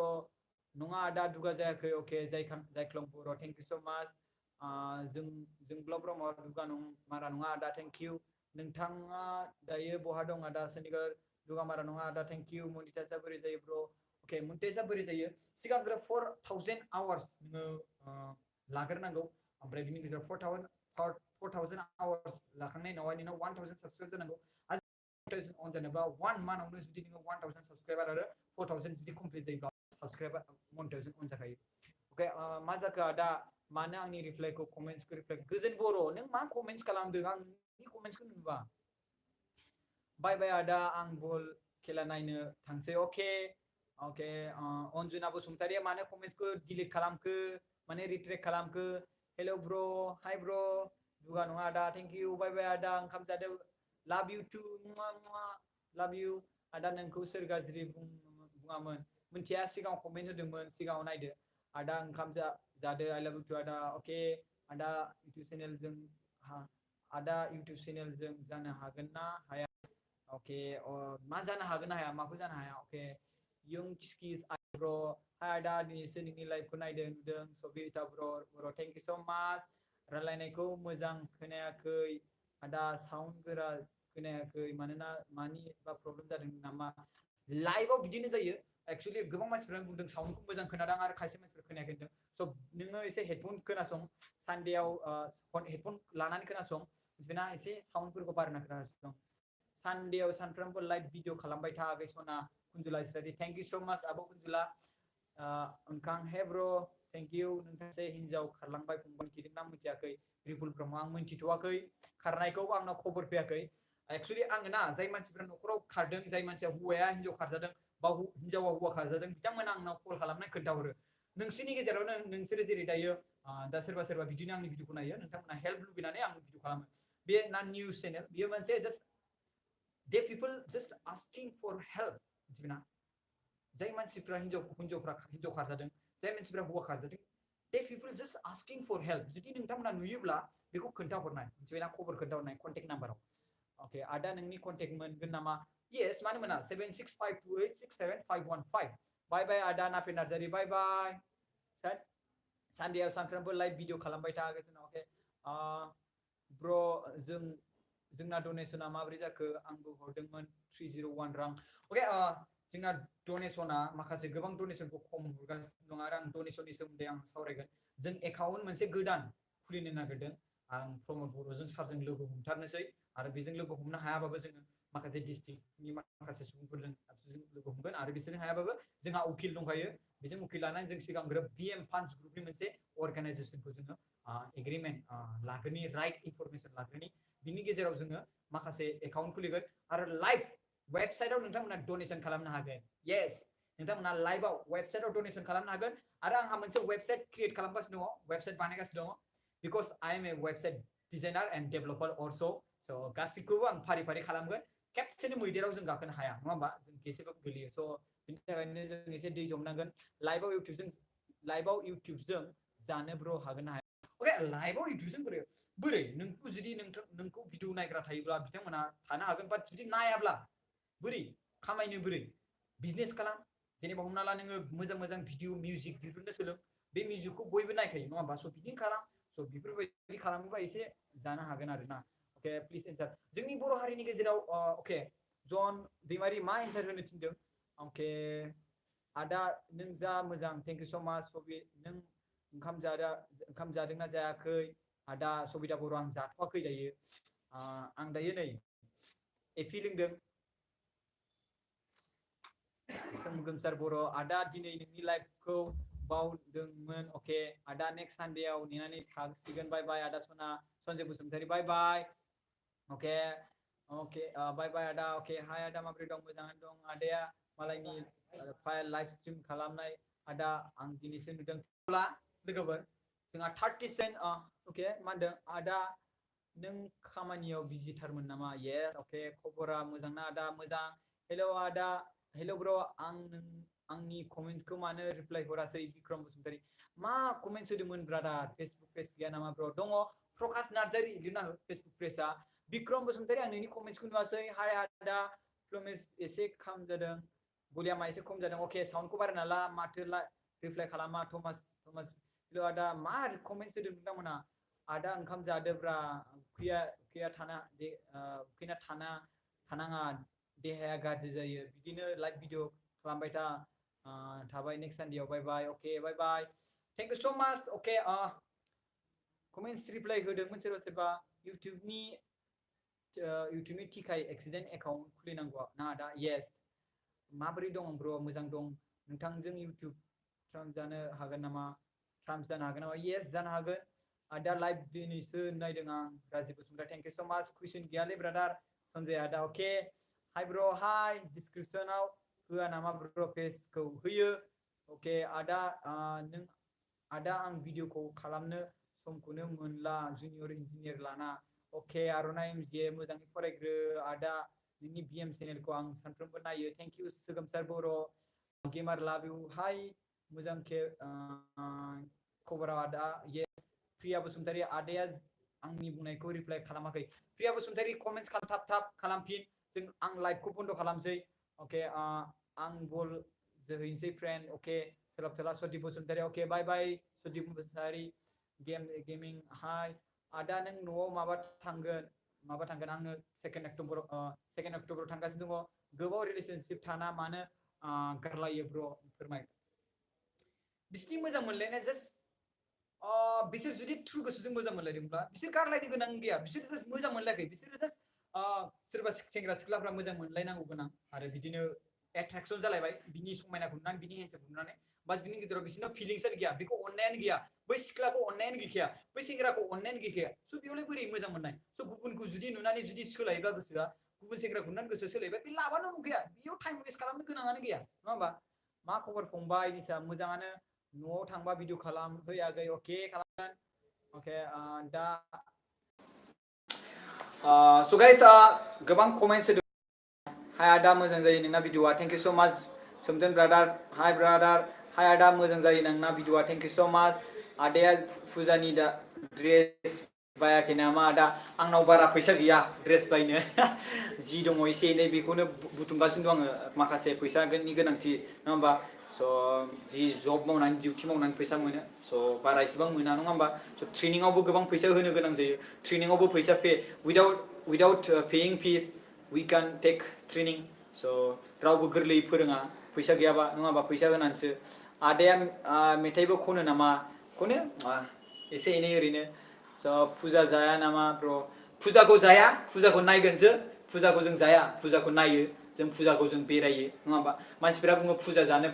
नङा आदा दुगा जायाखै अके जायख्लं बर' थेंक इउ स' माच जोंब्लाव ब्रह्म दुगा मारा नङा आदा थेंक इउ नोंथाङा दायो बहा दं आदा सोनिगर दुगा मारा नङा आदा थेंक इउ मनिटाइजआ बोरै जायो ब्र अके मनिटाइजआ बोरै जायो सिगांग्रो 4000 आवार्स नोङो लाग्रोनांगौ ओमफ्राय बिनि गेजेराव 4000 आवार्स लाखांनायनि उनावहाय नोंनाव 1000 साबस्क्राइब जानांगौ अन जानोबा 1 मान्थआवनो जुदि नोङो 1000 साबस्क्राइबार आरो 4000 जुदि कमप्लिट जायोबा साबस्क्राइबार मनिटाइजेशन अन जाखायो ओके मा जाखो आदा मानो आंनि रिप्लाइखौ कमेन्ट्सखौ रिप्लाइ गोजोन बर' नों मा कमेन्ट्स खालामदों आं नोंनि कमेन्ट्सखौ नुबा बाय बाय आदा आं बल खेला नायनो थांसै अके ओके अनजुना बसुमतारिया मानो कमेन्ट्सखौ डिलीट खालामखो माने रिट्रेक्ट खालामखो हेलो ब्र हाय ब्र दुगा नङा आदा थेंक इउ बाय बाय आदा ओंखाम जादों लाभ इउ टु लाभ इउ आदा नोंखौ सोर गाज्रि बुङामोन मिथिया सिगाङाव कमेन्ट होदोंमोन सिगाङाव नायदो आदा ओंखाम जादो आइ लाभ इउ टु आदा अके आदा इउटुब चेनेलजों जानो हागोन ना हाया अके मा जानो हागोन ना हाया माखौ जानो हाया अके यंग किस आइ ब्र हाय आदा दिनैसो नोंनि लाइभखौ नायदों नुदों सबिता ब्र थेंक इउ स' माच रायलायनायखौ मोजां खोनायाखै आदा साउन्ड गोरा खोनायाखै मानोना मानि बा प्रब्लेम जादों नामा लाइभआव बिदिनो जायो एक्चुअली गोबां मानसिफोरा बुंदों साउन्डखौ मोजां खोनादों आरो खायसे मानसिफोरा खोनायाखै होनदों स' नोङो एसे हेडफन खोनासं सानडेआव हेडफन लानानै खोनासं बिदिना एसे साउन्डफोरखौ बारायना खोनासं सानडेआव सानफ्रोमबो लाइभ भिडिअ खालामबाय था आगै सना कुन्जुला इस्रादि थेंक इउ स' माच आब' कुन्जुला ओंखां हे ब्र थेंक इउ नोंथांसे हिन्जाव खारलांबाय फंबाय मिथिदोंना मिथियाखै रिपुल ब्रह्म आं मिथिथ'वाखै खारनायखौ आंनाव खबर फैयाखै एक्चुअली आङो ना जाय मानसिफ्रा न'खराव खारदों जाय मानसिया हौवाया हिन्जाव खारजादों बा हिन्जावा हौवा खारजादों बिथांमोना आंनाव कल खालामनानै खोन्थाहरो नोंसोरनि गेजेरावनो नोंसोरो जेरै दायो दा सोरबा बिदिनो आंनि भिडिअखौ नायो नोंथांमोना हेल्प लुबैनानै आं भिडिअ खालामो बे ना निउस चेनेल बियो मोनसे just the people just asking for help मिथिबायना जाय मानसिफ्रा हिन्जाव खारजादों जाय मानसिफ्रा हौवा खारजादों the people just asking for help जुदि नोंथांमोना नुयोब्ला बेखौ खोन्थाहरनाय मिथिबायना खबर खोन्थाहरनाय कन्टेक्ट नाम्बाराव ओके आदा नोंनि कन्टेक्ट मोनगोन नामा येस मानो मोना 7652867515 Bye bye Ada Nafi Narzary. Bye bye. Sunday सानफ्रोमबो लाइव भिडिअ खालामबाय थागासिनो ओके ब्र जोंना डनेसना माबोरै जाखो आंबो हरदोंमोन 301 रां ओके जोंना डनेसना माखासे गोबां डनेसनखौ खम हरगासिनो दं आरो आं डनेसननि सोमोन्दै आं सावरायगोन जों एकाउन्ट मोनसे गोदान खुलिनो नागिरदों आं प्रमद बर'जों सारजों लोगो हमथारनोसै आरो बेजों लोगो हमनो हायाबाबो जोङो माखासे डिस्ट्रिक्टनि माखासे सुबुंफोरजों लोगो हमगोन आरो बिसोरजों हायाबाबो जोंहा उकिल दंखायो बेजों उकिल लानानै जों सिगांग्रो बिएम फान्स ग्रुपनि मोनसे अर्गानाइजेसनखौ जोङो एग्रिमेन्ट लागोनि राइट इनफरमेसन लागोनि बिनि गेजेराव जोङो माखासे एकाउन्ट खुलिगोन आरो लाइभ वेबसाइटआव नोंथांमोना डनेसन खालामनो हागोन येस नोंथांमोना लाइभआव वेबसाइटआव डनेसन खालामनो हागोन आरो आंहा मोनसे वेबसाइट क्रिएट खालामगासिनो दङ वेबसाइट बानायगासिनो दङ because I am a website designer and developer also स' गासिखौबो आं फारि फारि खालामगोन खेबसेनो मैदेराव जों गाखोनो हाया नङा होमबा जों केसेबाबो गोलैयो स' बिनि थाखायनो जों एसे दै जमनांगोन लाइभआव इउटिउबजों जानो ब्र हागोन ना हाया ओके लाइभआव इउटिउबजों बोरै नोंखौ जुदि नोंखौ भिडिअ नायग्रा थायोब्ला बिथांमोना थानो हागोन बाट जुदि नायाब्ला बोरै खामायनो बोरै बिजनेस खालाम जेनेबा हमना ला नोङो मोजां मोजां भिडिअ मिउजिक दिहुननो सोलों बे मिउजिकखौ बयबो नायखायो नङा होमबा स' बिदिनो खालाम स' बेफोरबायदि खालामोबा एसे जानो हागोन आरो ना ओके प्लिज एन्सार जोंनि बर' हारिनि गेजेराव ओके जन दैमारि मा एन्सार होनो थिनदों ओके आदा नों जा मोजां थेंक इउ स' माच सबि नों ओंखाम जादोंना जायाखै आदा सबिता बर' आं जाथ'वाखै दायो आं दायो नै एफि लोंदों सोमगोमसार बर' आदा दिनै नोंनि लाइफखौ बावदोंमोन ओके आदा नेक्स्ट सानडेआव नेनानै थासिगोन बाय बाय आदा सना सन्जय बसुमतारी बाय बाय ओके ओके बाय बाय आदा ओके हाय आदा माबोरै दं मोजाङानो दं आदाया मालायनि फाइल लाइभ स्ट्रिम खालामनाय आदा आं दिनैसो नुदों लोगोफोर जोंहा 37 ओके मा होनदों आदा नों खामानियाव बिजिथारमोन नामा येस ओके खबरा मोजां ना आदा मोजां हेलौ आदा हेलौ ब्र आंनि कमेन्ट्सखौ मानो रिप्लाइ हरासै बिक्रम बसुमतारी मा कमेन्ट्स होदोंमोन ब्रादार फेसबुक पेज गैया नामा ब्र दङ प्रकाश नार्जारी लिरना हो फेसबुक पेजआ बिक्रम बसुमतारी आं नोंनि कमेन्ट्सखौ नुवासै हाय आदा फ्लमेस एसे खम जादों भलियामा एसे खम जादों अके साउन्डखौ बारायना ला माथो रिप्लाइ खालामा थमास हेलौ आदा मा कमेन्ट्स होदों नोंथांमोना आदा ओंखाम जादोब्रा उखैना थानाङा देहाया गाज्रि जायो बिदिनो लाइभ भिडिअ खालामबाय थाबाय नेक्स्ट सानडेआव bye bye okay bye bye thank you so' much okay comments reply होदोंमोन सोरबा इउटिउबनि थिखाय एक्सिडेन्ट एकाउन्ट खुलिनांगौ ना आदा येस माबोरै दं ब्र मोजां दं नोंथांजों इउटिउब ट्रान्स जानो हागोन नामा येस जानो हागोन आदा लाइभ दिनैसो नायदों आं Rajib Basumatary thank you so' माच कुइसन गैयालै ब्रादार सन्जय आदा ओके हाय ब्र हाय डिसक्रिपसनाव होआ नामा ब्र पेजखौ होयो ओके आदा आं भिडिअखौ खालामनो समखौनो मोनला जुनियर इन्जिनियार लाना ओके आर'नाइ जे मोजाङै फरायग्रो आदा नोंनि बिएम चेनेलखौ आं सानफ्रोमबो नायो थेंक इउ सोगोमसार बर' गेमार लाभ इउ हाय मोजां खबरा आदा ये प्रिया बसुमतारी आदाया आंनि बुंनायखौ रिप्लाइ खालामाखै प्रिया बसुमतारी कमेन्ट्स थाब खालामफिन जों आं लाइभखौ बन्द खालामसै ओके आं बल जोहैनोसै फ्रेन्ड ओके सोलाब थोला Sadip Basumatary okay bye bye Sadip Basumatary gaming hi आदा नों न'आव माबा थांगोन आङो 2 अक्ट'बराव थांगासिनो दङ गोबाव रिलेशनशिप थाना मानो गारलायो ब्र फोरमाय बिसिनि मोजां मोनलायनाया जास्ट बिसोर जुदि ट्रु गोसोजों मोजां मोनलायदोंब्ला बिसोर गारलायनो गोनां गैया बिसोर जास्ट मोजां मोनलायाखै बिसोर जास्ट सोरबा सेंग्रा सिख्लाफ्रा मोजां मोनलायनांगौ गोनां आरो बिदिनो एट्राक्सन जालायबाय बिनि समायनाखौ नुनानै बिनि हेन्डसामखौ नुनानै बास बिनि गेजेराव बिसोरनाव फिलिंसआनो गैया बेखौ अननायानो गैया बै सिख्लाखौ अननायानो गैखाया बै सेंग्राखौ अननायानो गैखाया स' बेयावलाय बोरै मोजां मोननाय स' गुबुनखौ जुदि नुनानै जुदि सोलायोब्ला गोसोआ गुबुन सेंग्राखौ नुनानै गोसो सोलायबाय बे लाबानो नंखाया बेयाव टाइम वेस्ट खालामनो गोनाङानो गैया नङा होमबा मा खबर फंबाय निसा मोजाङानो न'आव थांबा भिडिअ खालाम फै आगै अके खालामगोन अके दा स' गाइस गोबां कमेन्ट्स होदों हाय आदा मोजां जायो नोंना भिडिअआ थेंक इउ स' माच सोमदोन ब्रादार हाय आदा मोजां जायो नोंना भिडिअआ थेंक इउ स' माच आदाया फुजानि ड्रेस बायाखै नामा आदा आंनाव बारा फैसा गैया ड्रेस बायनो जि दङ एसे एनै बेखौनो बुथुमगासिनो दं आङो माखासे फैसानि गोनांथि नङा होमबा स' जि जब मावनानै डिउटि मावनानै फैसा मोनो स' बारा इसेबां मोना नङा होमबा स' ट्रेनिंआवबो गोबां फैसा होनो गोनां जायो ट्रेनिंआवबो फैसा Pay without paying fees we can take training स' रावबो गोरलैयै फोरोङा फैसा गैयाबा नङा होमबा फैसा होनानैसो आदाया मेथाइबो खनो नामा खनो एसे एनै ओरैनो स' फुजा जाया नामा ब्र फुजाखौ जाया फुजाखौ नायगोनसो फुजाखौ जों जाया फुजाखौ नायो जों फुजाखौ जों बेरायो नङा होमबा मानसिफोरा बुङो फुजा जानो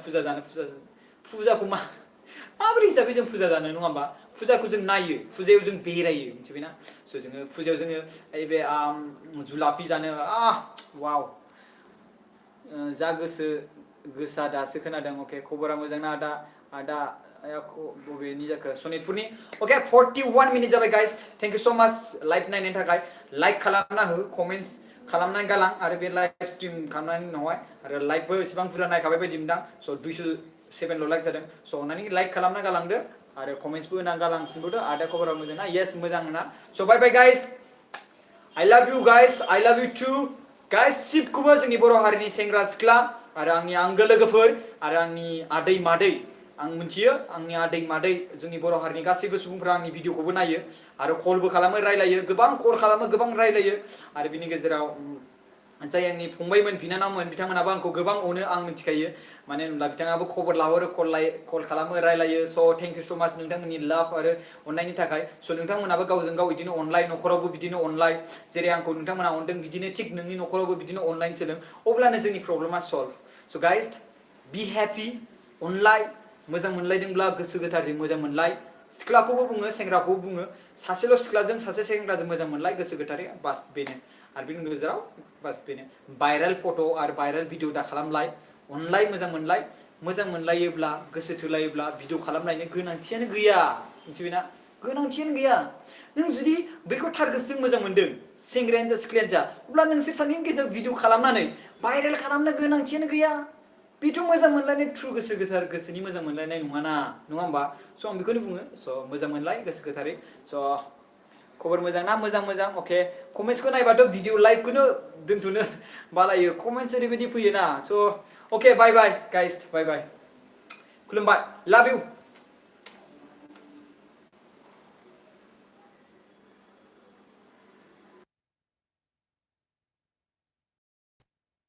फुजाखौ माबोरै हिसाबै जों फुजा जानो नङा होमबा फुजाखौ जों नायो फुजायाव जों बेरायो मिथिबायना स' जोङो फुजायाव जोङो बे जुलाफि जानो वाव जा गोसा दासो खोनादों अके खबरा मोजां ना आदा बबेनि जाखो सनितपुरनि अके 41 मिनिट जाबाय guys thank you so much live नायनायनि थाखाय लाइक खालामना हो कमेन्ट्स खालामनानै गालां आरो बे लाइभ स्ट्रिम खालामनायनि उनावहाय आरो लाइकबो एसेबां बुरजा नायखाबाय बायदि मोनदां स' 207 लाइक जादों स' अन्नानै लाइक खालामना गालांदो आरो कमेन्ट्सबो होना गालांफिनबावदो आदा खबरा मोजां ना येस मोजां ना स' बाय बाय guys I love you guys I love you too गासिबखौबो जोंनि बर' हारिनि सेंग्रा सिख्ला आरो आंनि आंगो लोगोफोर आरो आंनि आदै मादै आं मिथियो आंनि आदै मादै जोंनि बर' हारिनि गासैबो सुबुंफोरा आंनि भिडिअखौबो नायो आरो कलबो खालामो रायलायो गोबां कल खालामो गोबां रायलायो आरो बिनि गेजेराव जाय आंनि फंबायमोन बिनानावमोन बिथांमोनाबो आंखौ गोबां अनो आं मिथिखायो मानो होनब्ला बिथाङाबो खबर लाहरो कल खालामो रायलायो स' थेंक इउ स' माच नोंथांमोननि लाभ आरो अननायनि थाखाय स' नोंथांमोनाबो गावजों गाव बिदिनो अनलाय न'खरावबो बिदिनो अनलाय जेरै आंखौ नोंथांमोना अनदों बिदिनो थिग नोंनि न'खरावबो बिदिनो अनलाइन सोलों अब्लानो जोंनि प्रब्लेमा सल्भ स' गाइस बी हैप्पी अनलाय मोजां मोनलायदोंब्ला गोसो गोथारै मोजां मोनलाय सिख्लाखौबो बुङो सेंग्राखौबो बुङो सासेल' सिख्लाजों सासे सेंग्राजों मोजां मोनलाय गोसो गोथारै बास बेनो आरो बिनि गेजेराव बास बेनो भाइरेल फट' आरो भाइरेल भिडिअ दा खालामलाय अनलाय मोजां मोनलायोब्ला गोसो थोलायोब्ला भिडिअ खालामलायनो गोनांथियानो गैया मिथिबायना गोनांथियानो गैया नों जुदि बेखौ थार गोसोजों मोजां मोनदों सेंग्रायानो जा सिख्लायानो जा अब्ला नोंसोर सानैनि गेजेराव भिडिअ खालामनानै भाइरेल खालामनो गोनांथियानो गैया बेथ' मोजां मोनलायनाय ट्रु गोसो गोथार गोसोनि मोजां मोनलायनाय नङा होमबा स' आं बेखौनो बुङो स' मोजां मोनलाय गोसो गोथारै स' खबर मोजां ना मोजां अके कमेन्ट्सखौ नायबाथ' भिडिअ लाइभखौनो दोनथ'नो बालायो कमेन्ट्स ओरैबायदि फैयोना स' अके बाय बाय गाइस बाय बाय खुलुमबाय लाभ इउ